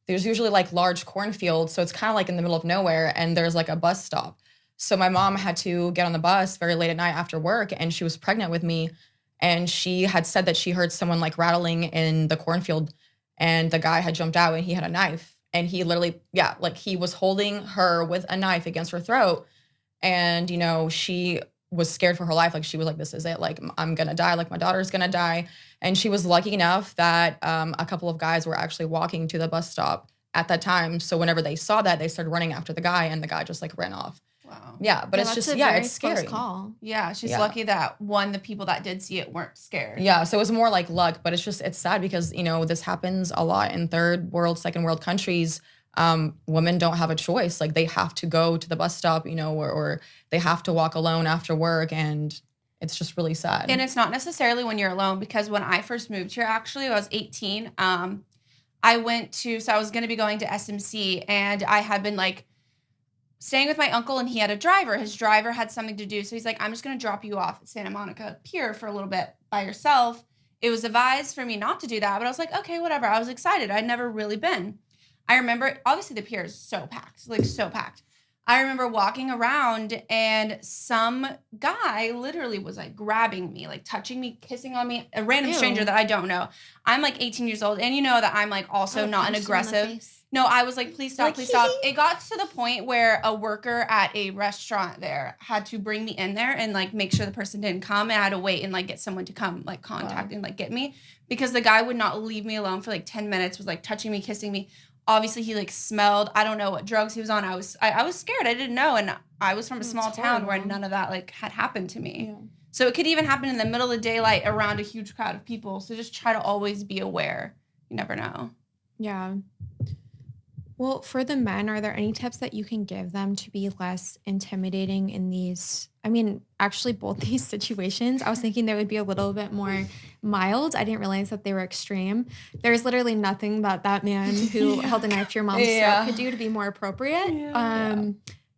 there's usually large cornfields. So it's kind of in the middle of nowhere, and there's a bus stop. So my mom had to get on the bus very late at night after work, and she was pregnant with me. And she had said that she heard someone rattling in the cornfield, and the guy had jumped out and he had a knife, and he literally, he was holding her with a knife against her throat. And, she was scared for her life. She was this is it. I'm going to die. My daughter's going to die. And she was lucky enough that a couple of guys were actually walking to the bus stop at that time. So whenever they saw that, they started running after the guy, and the guy just ran off.
Wow.
Yeah, but it's just, it's scary.
Call.
Yeah, she's lucky that the people that did see it weren't scared.
Yeah, so it was more luck, but it's sad because, this happens a lot in third world, second world countries. Women don't have a choice. They have to go to the bus stop, or they have to walk alone after work, and it's just really sad.
And it's not necessarily when you're alone, because when I first moved here, actually, I was 18. I was going to be going to SMC, and I had been staying with my uncle, and he had a driver. His driver had something to do. So he's I'm just going to drop you off at Santa Monica Pier for a little bit by yourself. It was advised for me not to do that, but I was okay, whatever. I was excited. I'd never really been. I remember, obviously the pier is so packed, so packed. I remember walking around, and some guy literally was grabbing me, touching me, kissing on me, a random stranger that I don't know. I'm 18 years old, and you know that I'm also not an aggressive. No, I was please stop, please stop. It got to the point where a worker at a restaurant there had to bring me in there and make sure the person didn't come, and I had to wait and get someone to come contact and get me, because the guy would not leave me alone for 10 minutes, was touching me, kissing me. Obviously he smelled, I don't know what drugs he was on. I was scared. I didn't know, and I was from a small town where none of that had happened to me. Yeah. So it could even happen in the middle of daylight around a huge crowd of people. So just try to always be aware. You never know.
Yeah. Well, for the men, are there any tips that you can give them to be less intimidating in these, actually both these situations? I was thinking they would be a little bit more mild. I didn't realize that they were extreme. There's literally nothing that man who held a knife to your mom's throat could do to be more appropriate.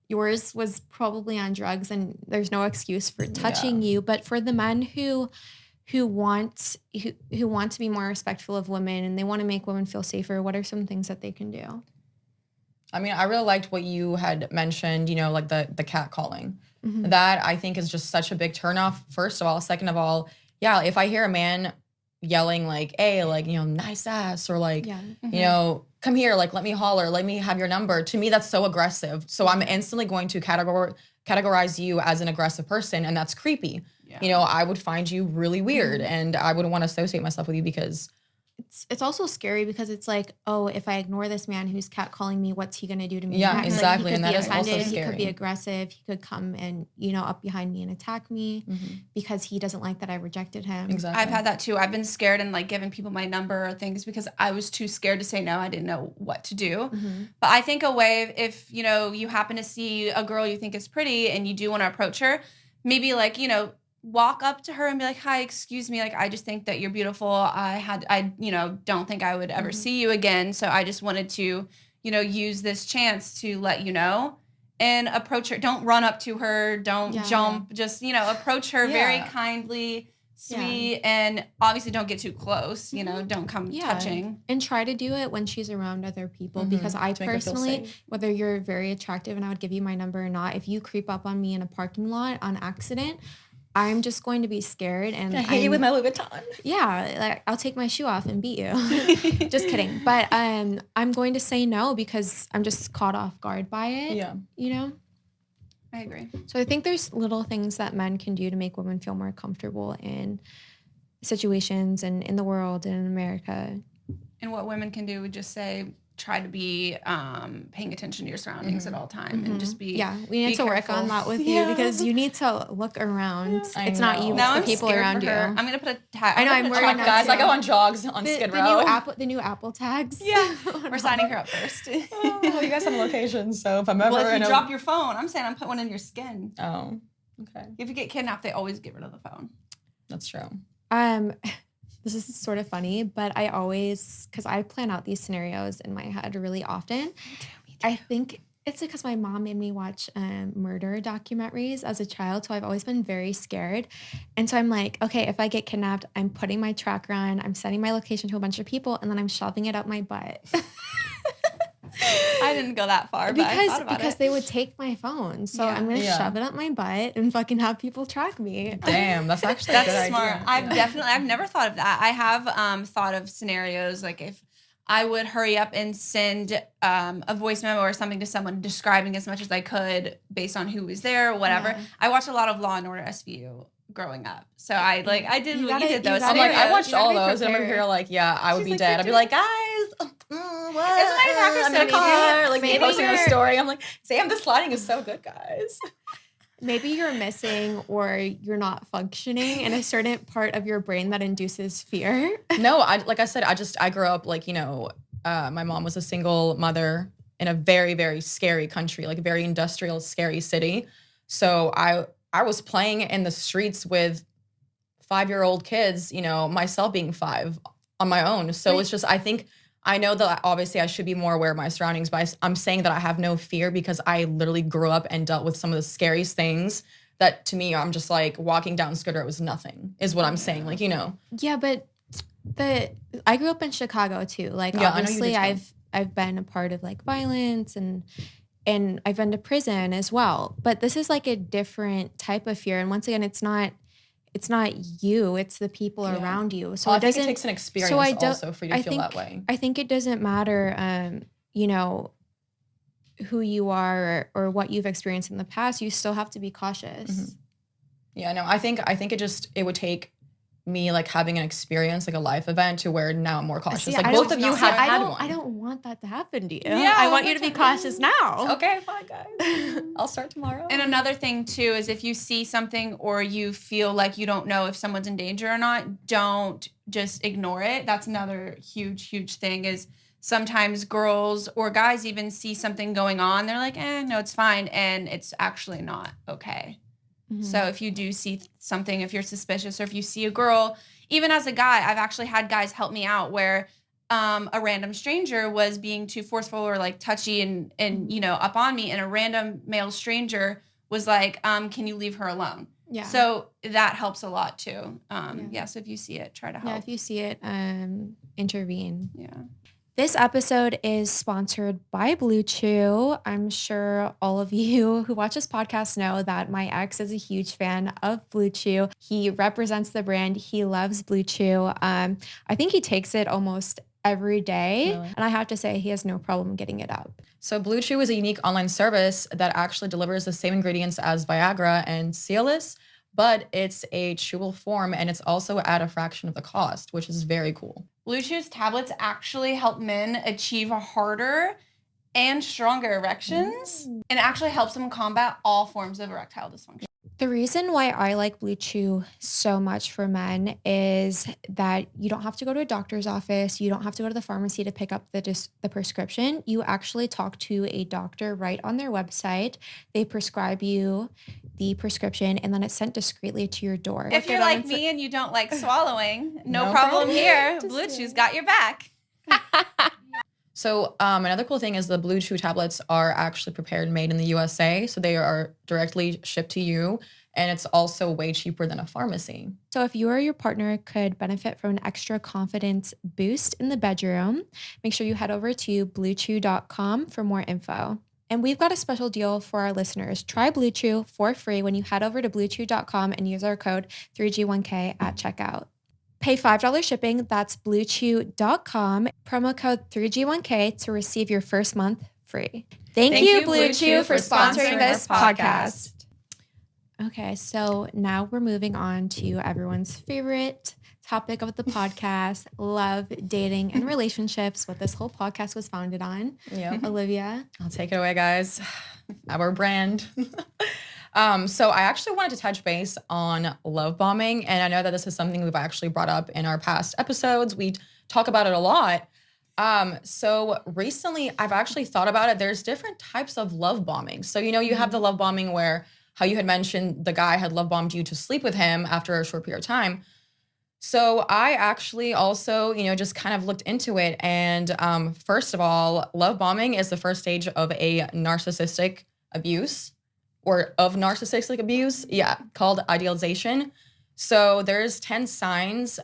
Yours was probably on drugs, and there's no excuse for touching you. But for the men who want to be more respectful of women, and they want to make women feel safer, what are some things that they can do?
I really liked what you had mentioned, the cat calling. Mm-hmm. That I think is just such a big turnoff, first of all. Second of all, if I hear a man yelling hey, nice ass, or come here, let me holler, let me have your number. To me, that's so aggressive. So I'm instantly going to categorize you as an aggressive person, and that's creepy. Yeah. I would find you really weird, and I wouldn't want to associate myself with you, because
it's also scary because it's like, oh, if I ignore this man who's catcalling me, what's he gonna do to me?
Yeah,
next?
exactly.
Like,
And
he
that
could
is
be
also
offended. He
scary.
could be aggressive. He could come and up behind me and attack me because he doesn't like that I rejected him.
Exactly.
I've had that too. I've been scared and like giving people my number or things because I was too scared to say no. I didn't know what to do. But I think a way, if you happen to see a girl you think is pretty and you do want to approach her, maybe like walk up to her and be like, hi, excuse me. Like, I just think that you're beautiful. I don't think I would ever see you again. So I just wanted to, use this chance to let you know and approach her. Don't run up to her. Don't jump. Just, approach her very kindly, sweet, and obviously don't get too close. Don't come touching.
And try to do it when she's around other people because I personally, whether you're very attractive and I would give you my number or not, if you creep up on me in a parking lot on accident, I'm just going to be scared and
I hit you with my Louis Vuitton.
Yeah, like I'll take my shoe off and beat you. Just kidding. But I'm going to say no because I'm just caught off guard by it.
Yeah.
I agree.
So I think there's little things that men can do to make women feel more comfortable in situations and in the world and in America.
And what women can do would just say, try to be paying attention to your surroundings at all time and just be
we need to work on that with you because you need to look around. It's not you,
now
it's the people around you.
I'm gonna put a tag.
I know, I'm worried
guys. I go on jogs on Skid Row.
The new Apple tags.
Yeah, we're signing her up first.
Oh, you guys have locations, so if I'm ever
if you drop your phone, I'm saying I'm putting one in your skin.
Oh, okay.
If you get kidnapped, they always get rid of the phone.
That's true.
This is sort of funny, but I always, because I plan out these scenarios in my head really often. Me too. I think it's because my mom made me watch murder documentaries as a child, so I've always been very scared. And so I'm like, okay, if I get kidnapped, I'm putting my tracker on, I'm sending my location to a bunch of people, and then I'm shoving it up my butt.
I didn't go that far, but I thought about
because
it.
they would take my phone, so I'm gonna shove it up my butt and fucking have people track me.
Damn, that's actually a good
smart.
idea.
I've never thought of that. I have thought of scenarios like if I would hurry up and send a voice memo or something to someone describing as much as I could based on who was there or whatever. Yeah. I watched a lot of Law and Order SVU growing up, so I did what you did those.
I'm like, I watched all those, and I'm over here like, I would be dead. I'd be like, guys. What?
Isn't my
I'm in a car, like me posting a story. I'm like, Sam, the sliding is so good, guys.
Maybe you're missing or you're not functioning in a certain part of your brain that induces fear.
No, like I said, I grew up like, my mom was a single mother in a very, very scary country, like a very industrial, scary city. So I was playing in the streets with 5-year-old kids, myself being 5 on my own. So it's just, I know that obviously I should be more aware of my surroundings, but I'm saying that I have no fear because I literally grew up and dealt with some of the scariest things that to me, I'm just like walking down Skid Row was nothing is what I'm saying. Like,
Yeah, but I grew up in Chicago too. Like obviously I've been a part of like violence and I've been to prison as well. But this is like a different type of fear. And once again, it's not you, it's the people around you. So
I think it takes an experience also for you to feel that way.
I think it doesn't matter, who you are or what you've experienced in the past. You still have to be cautious.
Mm-hmm. Yeah, no, I think it would take me like having an experience, like a life event to where now I'm more cautious.
See,
like both of you have had one.
I don't want that to happen to you.
Yeah,
I want you to be cautious now.
Okay, fine, guys. I'll start tomorrow.
And another thing too is if you see something or you feel like you don't know if someone's in danger or not, don't just ignore it. That's another huge, huge thing is sometimes girls or guys even see something going on. They're like, no, it's fine. And it's actually not okay. Mm-hmm. So if you do see something, if you're suspicious or if you see a girl, even as a guy, I've actually had guys help me out where a random stranger was being too forceful or like touchy and up on me, and a random male stranger was like, can you leave her alone? Yeah. So that helps a lot too. So if you see it, try to help.
Yeah, if you see it, intervene.
Yeah.
This episode is sponsored by Blue Chew. I'm sure all of you who watch this podcast know that my ex is a huge fan of Blue Chew. He represents the brand. He loves Blue Chew. I think he takes it almost every day. Really? And I have to say, he has no problem getting it up.
So Blue Chew is a unique online service that actually delivers the same ingredients as Viagra and Cialis, but it's a chewable form and it's also at a fraction of the cost, which is very cool.
Blue Chew's tablets actually help men achieve harder and stronger erections, and actually helps them combat all forms of erectile dysfunction.
The reason why I like Blue Chew so much for men is that you don't have to go to a doctor's office. You don't have to go to the pharmacy to pick up the prescription. You actually talk to a doctor right on their website. They prescribe you the prescription, and then it's sent discreetly to your door.
If you're like me and you don't like swallowing, no problem here. Blue Chew's got your back.
So another cool thing is the Blue Chew tablets are actually prepared and made in the USA. So they are directly shipped to you. And it's also way cheaper than a pharmacy.
So if you or your partner could benefit from an extra confidence boost in the bedroom, make sure you head over to bluechew.com for more info. And we've got a special deal for our listeners. Try Blue Chew for free when you head over to bluechew.com and use our code 3G1K at checkout. Pay $5 shipping, that's bluechew.com, promo code 3G1K to receive your first month free. Thank you, Blue Chew, for sponsoring this podcast. Okay, so now we're moving on to everyone's favorite topic of the podcast, love, dating, and relationships, what this whole podcast was founded on.
Yeah.
Olivia?
I'll take it away, guys. Our brand. So I actually wanted to touch base on love bombing. And I know that this is something we've actually brought up in our past episodes. We talk about it a lot. So recently I've actually thought about it. There's different types of love bombing. So, you have the love bombing where how you had mentioned the guy had love bombed you to sleep with him after a short period of time. So I actually also, just kind of looked into it. And first of all, love bombing is the first stage of a narcissistic abuse. Or of narcissistic abuse, called idealization. So there's 10 signs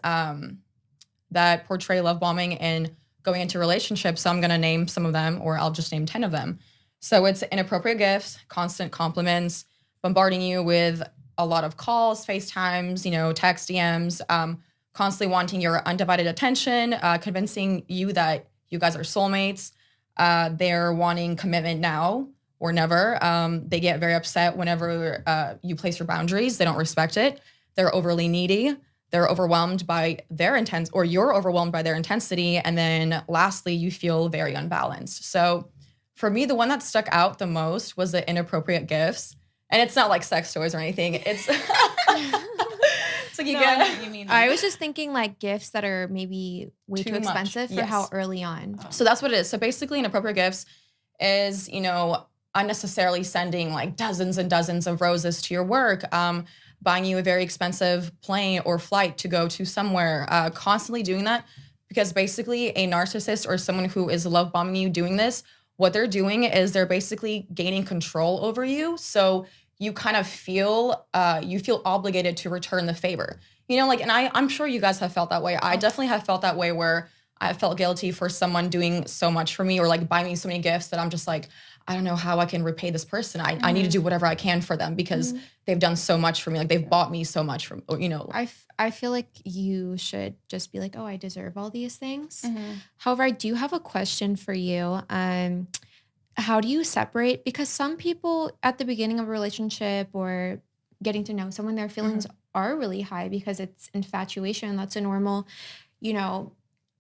that portray love bombing and going into relationships. So I'm gonna name some of them, or I'll just name 10 of them. So it's inappropriate gifts, constant compliments, bombarding you with a lot of calls, FaceTimes, text, DMs, constantly wanting your undivided attention, convincing you that you guys are soulmates. They're wanting commitment now or never. They get very upset whenever you place your boundaries. They don't respect it. They're overly needy. They're overwhelmed by their intent, or you're overwhelmed by their intensity. And then lastly, you feel very unbalanced. So for me, the one that stuck out the most was the inappropriate gifts. And it's not like sex toys or anything. It's it's like
you mean. I was just thinking like gifts that are maybe way too expensive for how early on.
So that's what it is. So basically inappropriate gifts is, unnecessarily sending like dozens and dozens of roses to your work, buying you a very expensive plane or flight to go to somewhere, constantly doing that, because basically a narcissist or someone who is love bombing you doing this, what they're doing is they're basically gaining control over you. So you kind of feel, you feel obligated to return the favor. And I'm sure you guys have felt that way. I definitely have felt that way where I felt guilty for someone doing so much for me or like buying me so many gifts that I'm just like, I don't know how I can repay this person. I need to do whatever I can for them because they've done so much for me. Like they've bought me so much from,
I feel like you should just be like, oh, I deserve all these things. However, I do have a question for you. How do you separate? Because some people at the beginning of a relationship or getting to know someone, their feelings are really high because it's infatuation. That's a normal,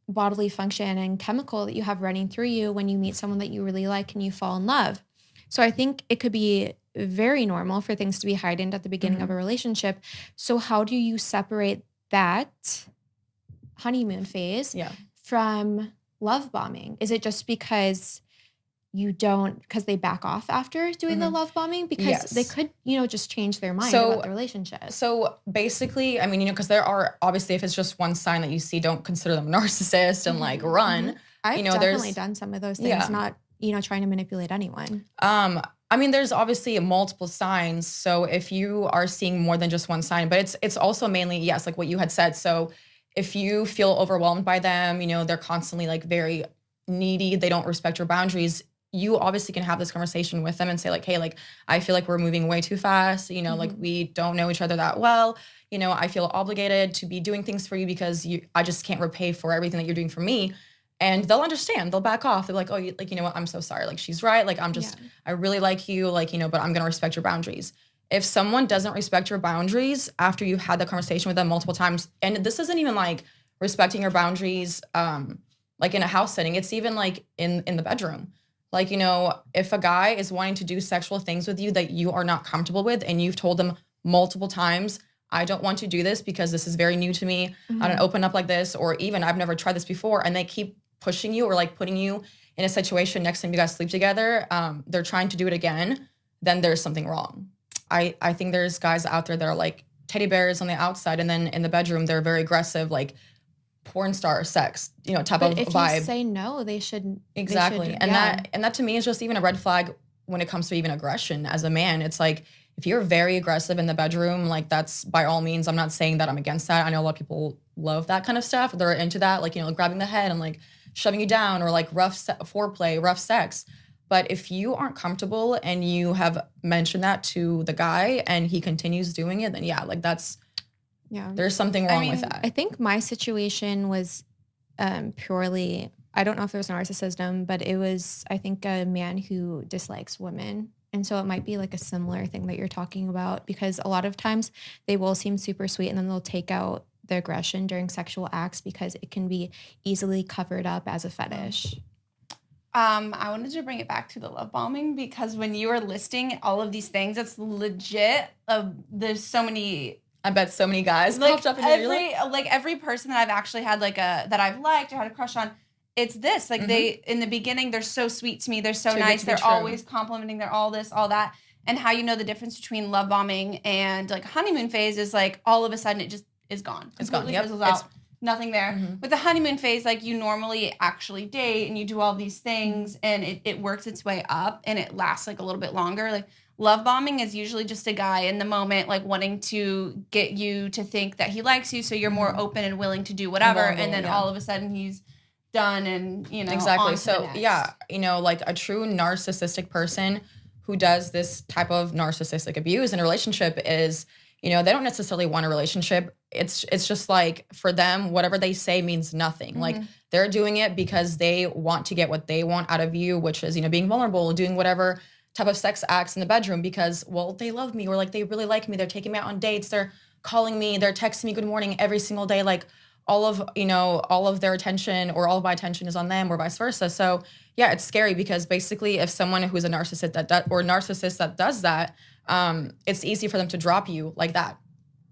bodily function and chemical that you have running through you when you meet someone that you really like and you fall in love. So I think it could be very normal for things to be heightened at the beginning of a relationship. So how do you separate that honeymoon phase from love bombing? Is it just because because they back off after doing the love bombing? Because they could, just change their mind about the relationship.
So basically, because there are, obviously, if it's just one sign that you see, don't consider them a narcissist and like run.
I've definitely done some of those things, not, trying to manipulate anyone.
There's obviously multiple signs. So if you are seeing more than just one sign, but it's also mainly, like what you had said. So if you feel overwhelmed by them, they're constantly like very needy, they don't respect your boundaries, you obviously can have this conversation with them and say like, hey, like, I feel like we're moving way too fast. Like we don't know each other that well. I feel obligated to be doing things for you because I just can't repay for everything that you're doing for me. And they'll understand, they'll back off. They're like, oh, you know what? I'm so sorry. Like she's right. Like I really like you, like, but I'm going to respect your boundaries. If someone doesn't respect your boundaries after you've had that conversation with them multiple times, and this isn't even like respecting your boundaries, like in a house setting. It's even like in the bedroom. Like, you know, if a guy is wanting to do sexual things with you that you are not comfortable with, and you've told them multiple times, I don't want to do this because this is very new to me. I don't open up like this, or even I've never tried this before, and they keep pushing you or like putting you in a situation next time you guys sleep together, they're trying to do it again, then there's something wrong. I think there's guys out there that are like teddy bears on the outside, and then in the bedroom they're very aggressive, like porn star sex, you know, type
But
of
if
vibe.
you say no, they should
Exactly.
They should,
And
yeah.
that to me is just even a red flag when it comes to even aggression as a man. It's like, if you're very aggressive in the bedroom, like that's by all means, I'm not saying that I'm against that. I know a lot of people love that kind of stuff. They're into that, like, you know, grabbing the head and like shoving you down, or like rough foreplay, rough sex. But if you aren't comfortable and you have mentioned that to the guy and he continues doing it, then yeah, like there's something wrong with that.
I think my situation was purely, I don't know if there's narcissism, but it was, I think, a man who dislikes women. And so it might be like a similar thing that you're talking about, because a lot of times they will seem super sweet and then they'll take out the aggression during sexual acts because it can be easily covered up as a fetish.
I wanted to bring it back to the love bombing, because when you were listing all of these things, it's legit. There's so many.
I bet so many guys
Like
popped up in
every person that I've actually had that I've liked or had a crush on, it's this. Like they, in the beginning, they're so sweet to me. They're so nice. They're always complimenting. They're all this, all that. And how you know the difference between love bombing and like honeymoon phase is like all of a sudden it just is gone.
It's gone. Yep.
Fizzles out. Nothing there. With the honeymoon phase, like you normally actually date and you do all these things and it works its way up and it lasts like a little bit longer. Like love bombing is usually just a guy in the moment, like wanting to get you to think that he likes you, so you're more open and willing to do whatever. And then all of a sudden he's done, and you know,
exactly. So yeah, you know, like a true narcissistic person who does this type of narcissistic abuse in a relationship is, you know, they don't necessarily want a relationship. It's just like for them, whatever they say means nothing. Like they're doing it because they want to get what they want out of you, which is, you know, being vulnerable, doing whatever type of sex acts in the bedroom because, well, they love me, or like they really like me. They're taking me out on dates. They're calling me. They're texting me good morning every single day. Like all of their attention or all of my attention is on them, or vice versa. So yeah, it's scary because basically if someone who's a narcissist that does that, it's easy for them to drop you like that.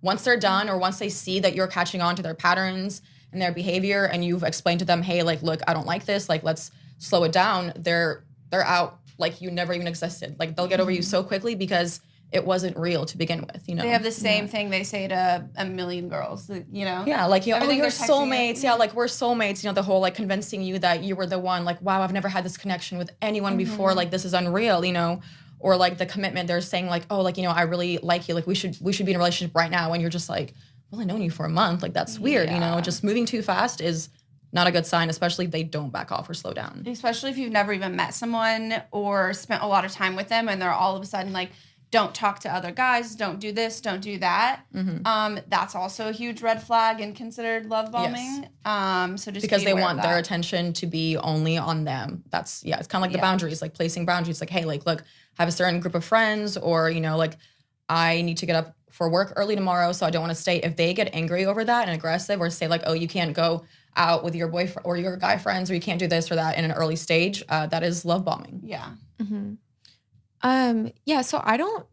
Once they're done, or once they see that you're catching on to their patterns and their behavior, and you've explained to them, hey, like, look, I don't like this. Like, let's slow it down. They're out. Like, you never even existed. Like, they'll get over you so quickly because it wasn't real to begin with, you know?
They have the same thing they say to a million girls, you know?
Yeah, like, you know, oh, you're soulmates. Yeah, like, we're soulmates. You know, the whole, like, convincing you that you were the one. Like, wow, I've never had this connection with anyone before. Like, this is unreal, you know? Or, like, the commitment. They're saying, like, oh, like, you know, I really like you. Like, we should be in a relationship right now. And you're just like, well, I've known you for a month. Like, that's weird, you know? Just moving too fast is not a good sign, especially if they don't back off or slow down.
Especially if you've never even met someone or spent a lot of time with them and they're all of a sudden like, don't talk to other guys, don't do this, don't do that. That's also a huge red flag and considered love bombing. Yes. So just
because they want their attention to be only on them. That's, it's kind of like the boundaries, like placing boundaries. Like, hey, like, look, I have a certain group of friends, or, you know, like, I need to get up for work early tomorrow, so I don't want to stay. If they get angry over that and aggressive, or say like, oh, you can't go out with your boyfriend or your guy friends, or you can't do this or that in an early stage, that is love bombing.
Yeah.
So I don't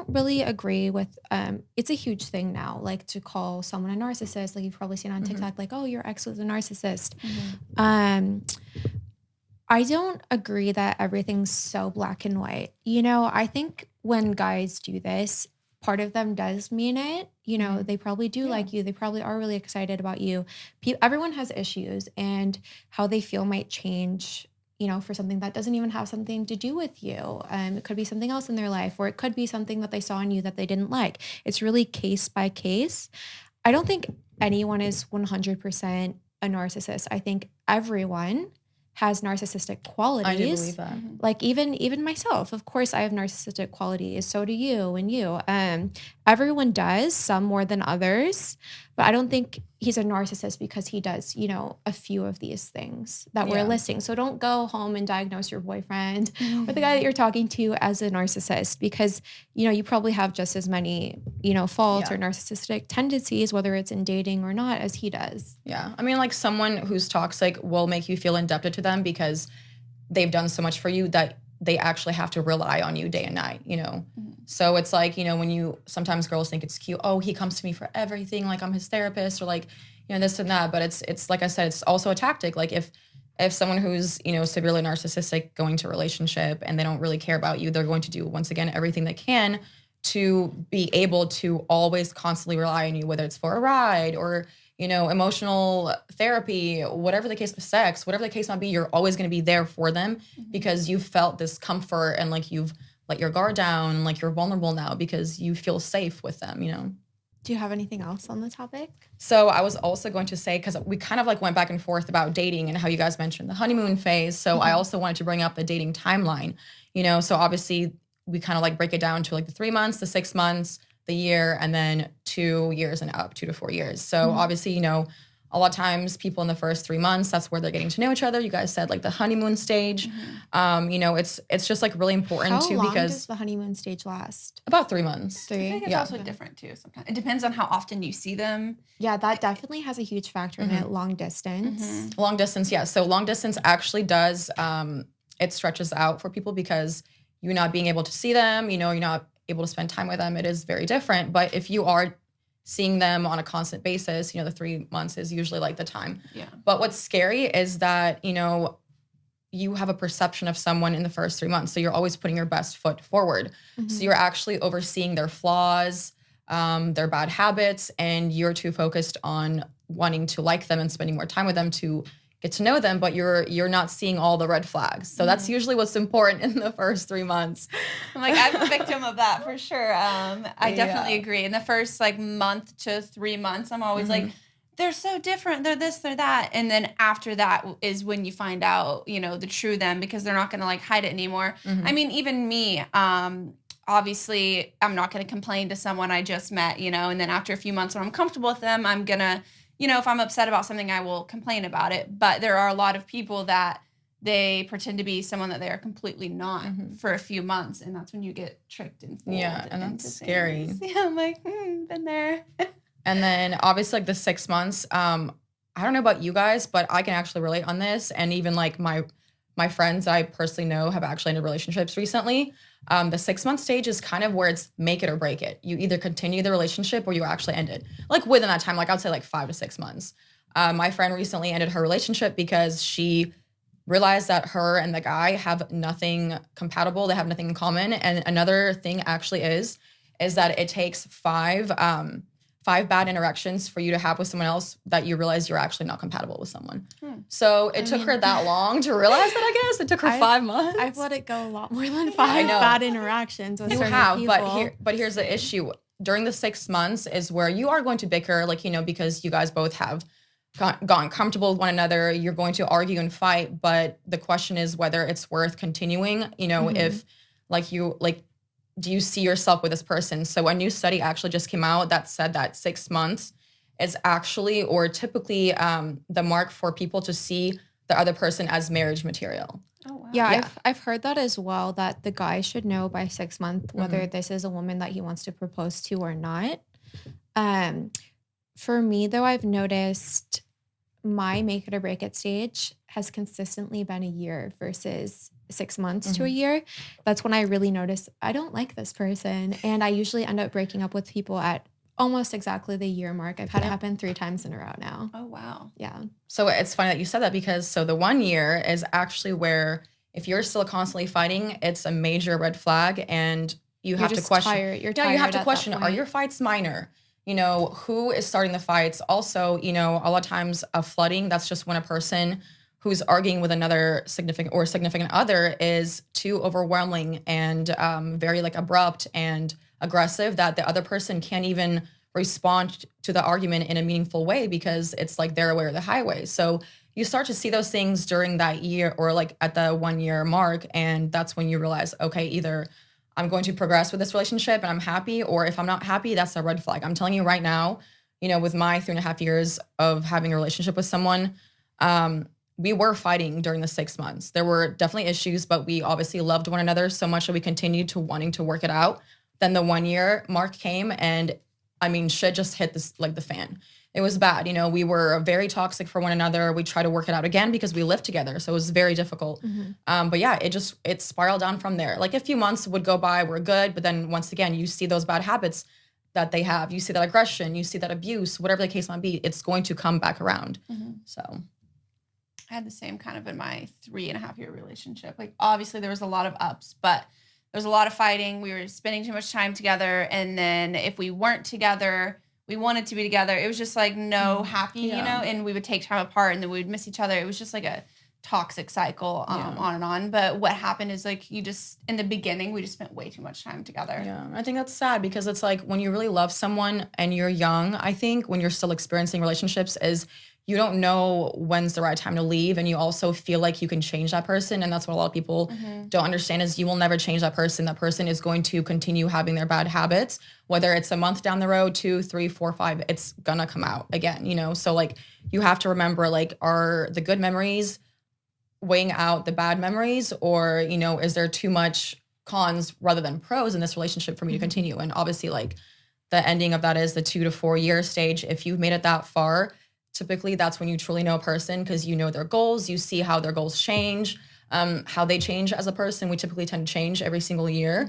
really agree with it's a huge thing now, like to call someone a narcissist. Like you've probably seen on TikTok, like, oh, your ex was a narcissist. I don't agree that everything's so black and white. You know, I think when guys do this, part of them does mean it. You know, they probably do like you. They probably are really excited about you. Everyone has issues, and how they feel might change, you know, for something that doesn't even have something to do with you. It could be something else in their life, or it could be something that they saw in you that they didn't like. It's really case by case. I don't think anyone is 100% a narcissist. I think everyone has narcissistic qualities.
I do believe that.
Like even myself, of course, I have narcissistic qualities. So do you and you. Everyone does, some more than others. But I don't think he's a narcissist because he does, you know, a few of these things that we're listing. So don't go home and diagnose your boyfriend or the guy that you're talking to as a narcissist, because, you know, you probably have just as many, you know, faults or narcissistic tendencies, whether it's in dating or not, as he does.
Yeah. I mean, like, someone who's toxic will make you feel indebted to them because they've done so much for you that they actually have to rely on you day and night, you know? So it's like, you know, when you, sometimes girls think it's cute, oh, he comes to me for everything, like I'm his therapist, or like, you know, this and that. But it's like I said, it's also a tactic. Like if someone who's, you know, severely narcissistic going to a relationship and they don't really care about you, they're going to do, once again, everything they can to be able to always constantly rely on you, whether it's for a ride or, you know, emotional therapy, whatever the case, sex, whatever the case might be, you're always going to be there for them because you've felt this comfort and like you've let your guard down, like you're vulnerable now because you feel safe with them, you know?
Do you have anything else on the topic?
So I was also going to say, because we kind of like went back and forth about dating and how you guys mentioned the honeymoon phase. So I also wanted to bring up the dating timeline, you know? So obviously we kind of like break it down to like the 3 months, the 6 months, the year, and then 2 years and up, 2 to 4 years. So obviously, you know, a lot of times people in the first 3 months, that's where they're getting to know each other. You guys said like the honeymoon stage. You know, it's just like really important
How long
because
does the honeymoon stage last?
about 3 months.
I think it's also different too. Sometimes it depends on how often you see them.
Yeah, that definitely has a huge factor in it. Long distance.
Long distance, yeah. So long distance actually does, it stretches out for people because you're not being able to see them, you know, you're not able to spend time with them. It is very different. But if you are seeing them on a constant basis, you know, the 3 months is usually like the time.
Yeah.
But what's scary is that, you know, you have a perception of someone in the first 3 months. So you're always putting your best foot forward. So you're actually overseeing their flaws, their bad habits, and you're too focused on wanting to like them and spending more time with them to get to know them, but you're not seeing all the red flags. So that's usually what's important in the first 3 months.
I'm like, I'm a victim of that for sure. I definitely agree. In the first like month to 3 months, I'm always like, they're so different. They're this, they're that. And then after that is when you find out, you know, the true them because they're not going to like hide it anymore. I mean, even me, obviously I'm not going to complain to someone I just met, you know, and then after a few months when I'm comfortable with them, I'm going to, you know, if I'm upset about something, I will complain about it. But there are a lot of people that they pretend to be someone that they are completely not for a few months. And that's when you get tricked and fooled.
Yeah, and that's scary.
Yeah, I'm like, been there.
And then obviously like the 6 months, I don't know about you guys, but I can actually relate on this. And even like my friends I personally know have actually ended relationships recently. The 6 month stage is kind of where it's make it or break it. You either continue the relationship or you actually end it. Like within that time, like I'd say like 5 to 6 months. My friend recently ended her relationship because she realized that her and the guy have nothing compatible. They have nothing in common. And another thing actually is that it takes five bad interactions for you to have with someone else that you realize you're actually not compatible with someone. So it took her that long to realize that, I guess. It took her 5 months.
I've let it go a lot more than 5 bad interactions with certain people.
But here's the issue. During the 6 months is where you are going to bicker, like, you know, because you guys both have gotten comfortable with one another. You're going to argue and fight, but the question is whether it's worth continuing, you know, if do you see yourself with this person? So a new study actually just came out that said that 6 months is actually or typically the mark for people to see the other person as marriage material.
Oh, wow. Yeah, I've heard that as well, that the guy should know by 6 months whether this is a woman that he wants to propose to or not. For me, though, I've noticed my make it or break it stage has consistently been a year versus 6 months to a year. That's when I really notice I don't like this person. And I usually end up breaking up with people at almost exactly the year mark. I've had it happen 3 times in a row now.
Oh, wow.
Yeah.
So it's funny that you said that because so the 1 year is actually where if you're still constantly fighting, it's a major red flag and you have to question.
You're tired.
You have to question, are your fights minor? You know, who is starting the fights? Also, you know, a lot of times a flooding, that's just when a person who's arguing with another significant other is too overwhelming and very like abrupt and aggressive that the other person can't even respond to the argument in a meaningful way because it's like their way or the highway. So you start to see those things during that year or like at the 1 year mark. And that's when you realize, okay, either I'm going to progress with this relationship and I'm happy, or if I'm not happy, that's a red flag. I'm telling you right now, with my 3.5 years of having a relationship with someone, we were fighting during the 6 months. There were definitely issues, but we obviously loved one another so much that we continued to wanting to work it out. Then the 1 year mark came, and I mean, shit just hit this like the fan. It was bad. We were very toxic for one another. We tried to work it out again because we lived together. So it was very difficult. But yeah, it spiraled down from there. Like a few months would go by, we're good. But then once again, you see those bad habits that they have. You see that aggression, you see that abuse, whatever the case might be, it's going to come back around. So
I had the same kind of in my 3.5 year relationship. Like obviously there was a lot of ups, but there was a lot of fighting. We were spending too much time together. And then if we weren't together, we wanted to be together. It was just like no happy, and we would take time apart and then we would miss each other. It was just like a toxic cycle on and on. But what happened is like in the beginning, we just spent way too much time together.
Yeah, I think that's sad because it's like when you really love someone and you're young, I think when you're still experiencing relationships is you don't know when's the right time to leave, and you also feel like you can change that person. And that's what a lot of people don't understand is you will never change that person. That person is going to continue having their bad habits, whether it's a month down the road, 2, 3, 4, 5, it's gonna come out again, So like you have to remember, like, are the good memories weighing out the bad memories, or, is there too much cons rather than pros in this relationship for me to continue? And obviously like the ending of that is the 2 to 4 year stage. If you've made it that far, typically that's when you truly know a person because you know their goals, you see how their goals change, how they change as a person. We typically tend to change every single year.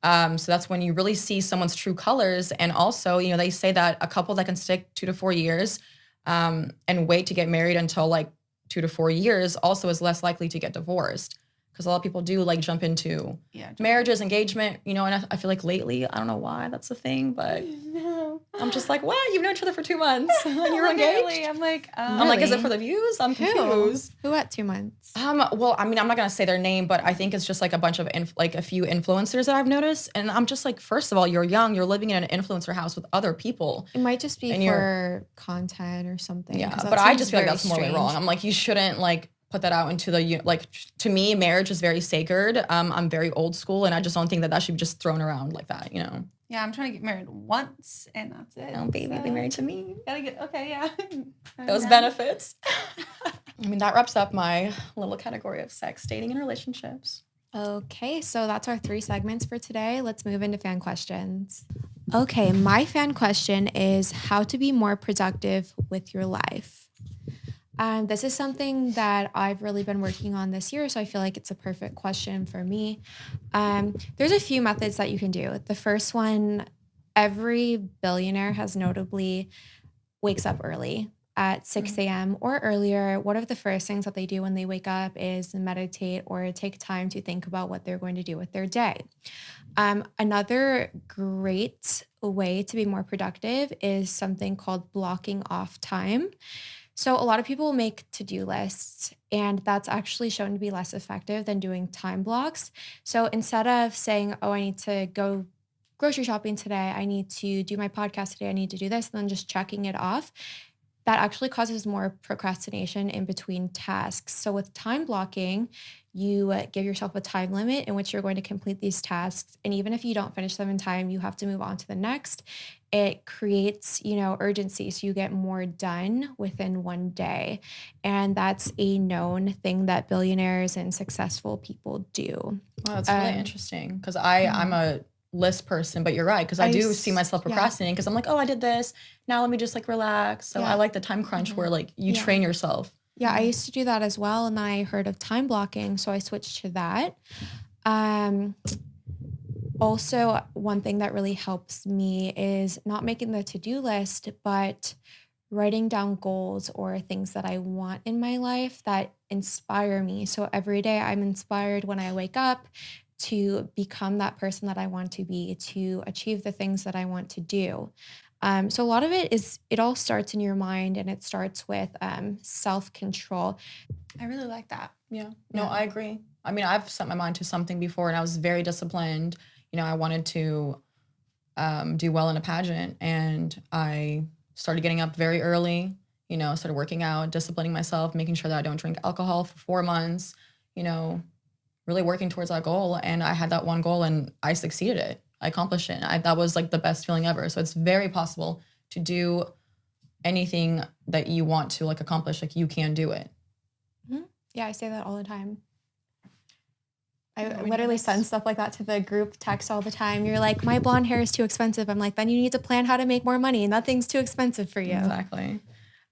So that's when you really see someone's true colors. And also, they say that a couple that can stick 2 to 4 years and wait to get married until like 2 to 4 years also is less likely to get divorced. Because a lot of people do like jump into marriages, engagement, and I feel like lately, I don't know why that's a thing, but I'm just like, what? You've known each other for 2 months and you're engaged?
I'm like,
is it for the views? I'm confused.
Who at 2 months?
Well, I mean, I'm not going to say their name, but I think it's just like a bunch of a few influencers that I've noticed. And I'm just like, first of all, you're young, you're living in an influencer house with other people.
It might just be for content or something.
Yeah, but I just feel like that's morally wrong. I'm like, you shouldn't like put that out into the, like, to me, marriage is very sacred. I'm very old school, and I just don't think that should be just thrown around like that,
Yeah, I'm trying to get married once, and that's it.
Oh, baby, be married to me.
Gotta get, okay, yeah.
Those benefits. I mean, that wraps up my little category of sex, dating, and relationships.
Okay, so that's our 3 segments for today. Let's move into fan questions. Okay, my fan question is how to be more productive with your life. This is something that I've really been working on this year, so I feel like it's a perfect question for me. There's a few methods that you can do. The first one, every billionaire has notably wakes up early at 6 a.m. or earlier. One of the first things that they do when they wake up is meditate or take time to think about what they're going to do with their day. Another great way to be more productive is something called blocking off time. So a lot of people make to-do lists, and that's actually shown to be less effective than doing time blocks. So instead of saying, oh, I need to go grocery shopping today, I need to do my podcast today, I need to do this, and then just checking it off, that actually causes more procrastination in between tasks. So with time blocking, you give yourself a time limit in which you're going to complete these tasks. And even if you don't finish them in time, you have to move on to the next. It creates, urgency. So you get more done within one day. And that's a known thing that billionaires and successful people do.
Wow, that's really interesting. Because I'm a list person, but you're right. Because I do see myself procrastinating because I'm like, oh, I did this. Now let me just like relax. So I like the time crunch where like you train yourself.
Yeah, I used to do that as well. And then I heard of time blocking, so I switched to that. Also, one thing that really helps me is not making the to-do list, but writing down goals or things that I want in my life that inspire me. So every day I'm inspired when I wake up to become that person that I want to be, to achieve the things that I want to do. So a lot of it all starts in your mind, and it starts with self-control.
I really like that.
Yeah. No, I agree. I mean, I've set my mind to something before, and I was very disciplined. I wanted to do well in a pageant, and I started getting up very early, started working out, disciplining myself, making sure that I don't drink alcohol for 4 months, really working towards that goal. And I had that one goal, and I succeeded it. I accomplished it. That was like the best feeling ever. So it's very possible to do anything that you want to like accomplish, like you can do it.
Yeah, I say that all the time. I literally send stuff like that to the group text all the time. You're like, my blonde hair is too expensive. I'm like, then you need to plan how to make more money. Nothing's too expensive for you.
Exactly.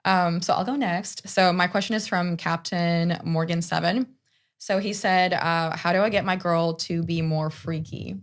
So I'll go next. So my question is from Captain Morgan 7. So he said, how do I get my girl to be more freaky?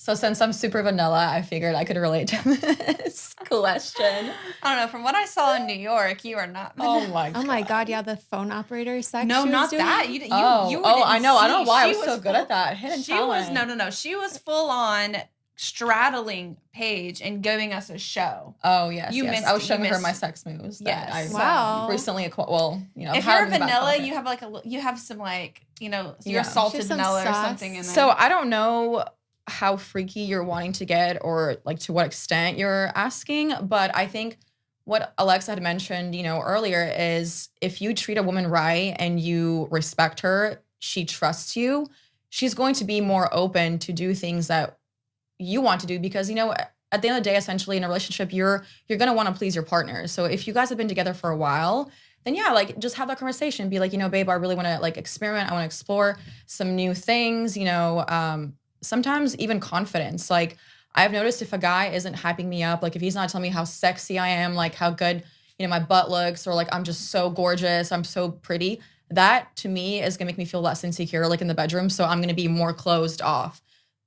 So since I'm super vanilla, I figured I could relate to this question.
I don't know. From what I saw in New York, you are not.
Oh my god.
Oh my god, yeah, the phone operator sex.
No, not that. You
I know. I don't know why I was so good at that. Hidden
talent.
talent.
No. She was full on straddling Paige and giving us a show.
Oh yes,
yes.
I was showing her my sex moves.
Yes.
I
wow.
Recently, if
you're vanilla, you have like you have some like you're salted vanilla or something in there.
So I don't know how freaky you're wanting to get or like to what extent you're asking, but I think what Alexa had mentioned, earlier is if you treat a woman right and you respect her, she trusts you, she's going to be more open to do things that you want to do because, at the end of the day, essentially in a relationship, you're going to want to please your partner. So if you guys have been together for a while, then yeah, like just have that conversation. Be like, babe, I really want to like experiment. I want to explore some new things, sometimes even confidence. Like I've noticed if a guy isn't hyping me up, like if he's not telling me how sexy I am, like how good, my butt looks, or like I'm just so gorgeous, I'm so pretty, that to me is gonna make me feel less insecure like in the bedroom. So I'm gonna be more closed off.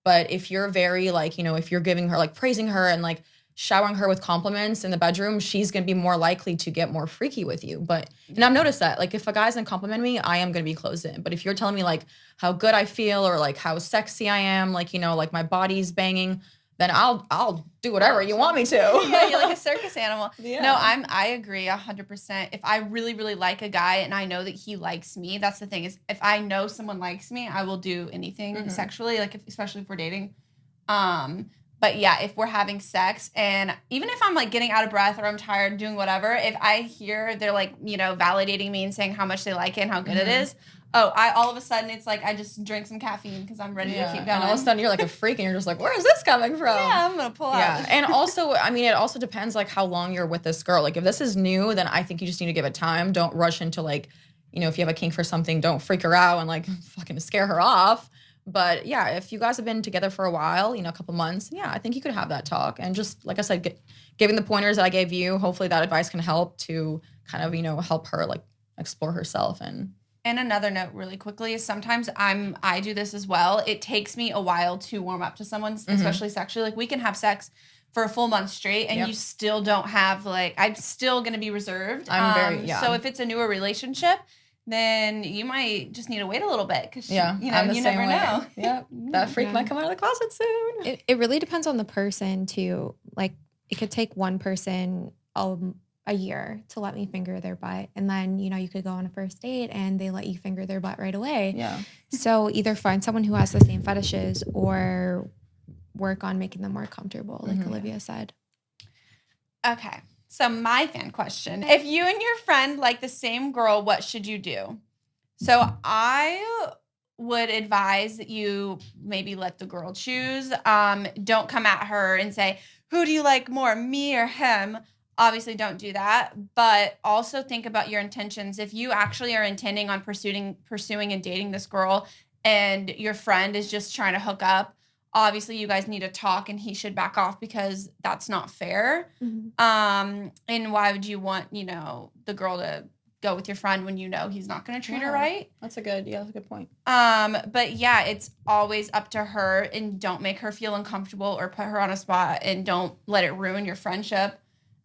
But if you're very like, if you're giving her like praising her and like showering her with compliments in the bedroom, she's going to be more likely to get more freaky with you. And I've noticed that, like, if a guy's gonna compliment me, I am going to be closed in. But if you're telling me, like, how good I feel or, like, how sexy I am, like, like, my body's banging, then I'll do whatever you want me to.
Yeah, you're like a circus animal.
Yeah.
No, I agree 100%. If I really, really like a guy and I know that he likes me, that's the thing is if I know someone likes me, I will do anything sexually, like, especially if we're dating. But yeah, if we're having sex and even if I'm like getting out of breath or I'm tired doing whatever, if I hear they're like, validating me and saying how much they like it and how good it is, all of a sudden it's like I just drink some caffeine because I'm ready to keep going.
And all of a sudden you're like a freak and you're just like, where is this coming from?
Yeah, I'm going to pull out.
Yeah. And also, I mean, it also depends like how long you're with this girl. Like if this is new, then I think you just need to give it time. Don't rush into like, if you have a kink for something, don't freak her out and like fucking scare her off. But yeah, if you guys have been together for a while, a couple months, yeah, I think you could have that talk. And just, like I said, giving the pointers that I gave you, hopefully that advice can help to kind of, help her like explore herself. And
another note really quickly is sometimes I do this as well. It takes me a while to warm up to someone, especially sexually. Like we can have sex for a full month straight and you still don't have like, I'm still going to be reserved. So if it's a newer relationship, then you might just need to wait a little bit because you never know.
Yep, that freak might come out of the closet soon.
It really depends on the person too. Like it could take one person a year to let me finger their butt, and then you could go on a first date and they let you finger their butt right away.
Yeah.
So either find someone who has the same fetishes or work on making them more comfortable, like Olivia said.
Okay. So my fan question, if you and your friend like the same girl, what should you do? So I would advise that you maybe let the girl choose. Don't come at her and say, who do you like more, me or him? Obviously don't do that, but also think about your intentions. If you actually are intending on pursuing and dating this girl and your friend is just trying to hook up, obviously you guys need to talk and he should back off because that's not fair. And why would you want, the girl to go with your friend when he's not going to treat her right?
That's a good point.
But yeah, it's always up to her and don't make her feel uncomfortable or put her on a spot and don't let it ruin your friendship.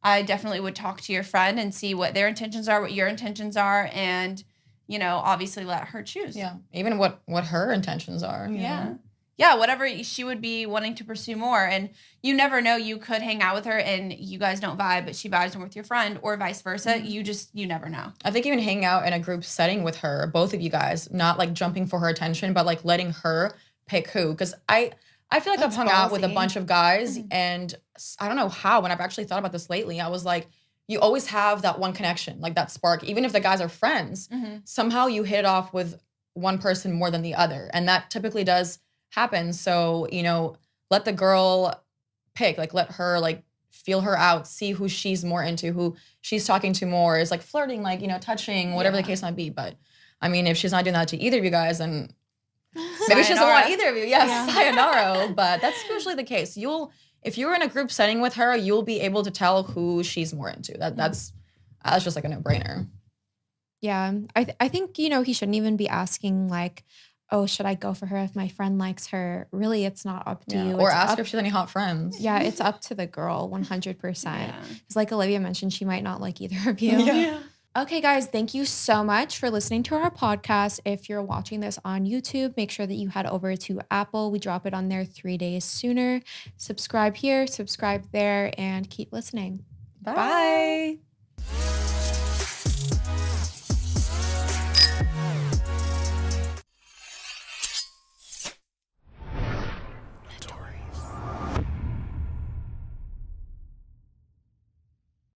I definitely would talk to your friend and see what their intentions are, what your intentions are, and, obviously let her choose.
Yeah. Even what her intentions are.
Yeah. Yeah, whatever she would be wanting to pursue more. And you never know, you could hang out with her and you guys don't vibe, but she vibes more with your friend or vice versa. You never know.
I think even hanging out in a group setting with her, both of you guys, not like jumping for her attention, but like letting her pick who. Because I feel like I've hung out with a bunch of guys and I don't know how, when I've actually thought about this lately, I was like, you always have that one connection, like that spark. Even if the guys are friends, somehow you hit it off with one person more than the other. And that typically does happen. So, let the girl pick, like let her like feel her out, see who she's more into, who she's talking to more, is like flirting, like, you know, touching, whatever the case might be. But I mean, if she's not doing that to either of you guys, then maybe she doesn't want either of you. Yes, sayonara. But that's usually the case. If you're in a group setting with her, you'll be able to tell who she's more into. That's just like a no-brainer.
Yeah. I think, you know, he shouldn't even be asking like, oh, should I go for her if my friend likes her? Really, it's not up to you.
Or ask her if she has any hot friends.
Yeah, it's up to the girl 100%. Because like Olivia mentioned, she might not like either of you.
Yeah.
Okay, guys, thank you so much for listening to our podcast. If you're watching this on YouTube, make sure that you head over to Apple. We drop it on there 3 days sooner. Subscribe here, subscribe there, and keep listening.
Bye.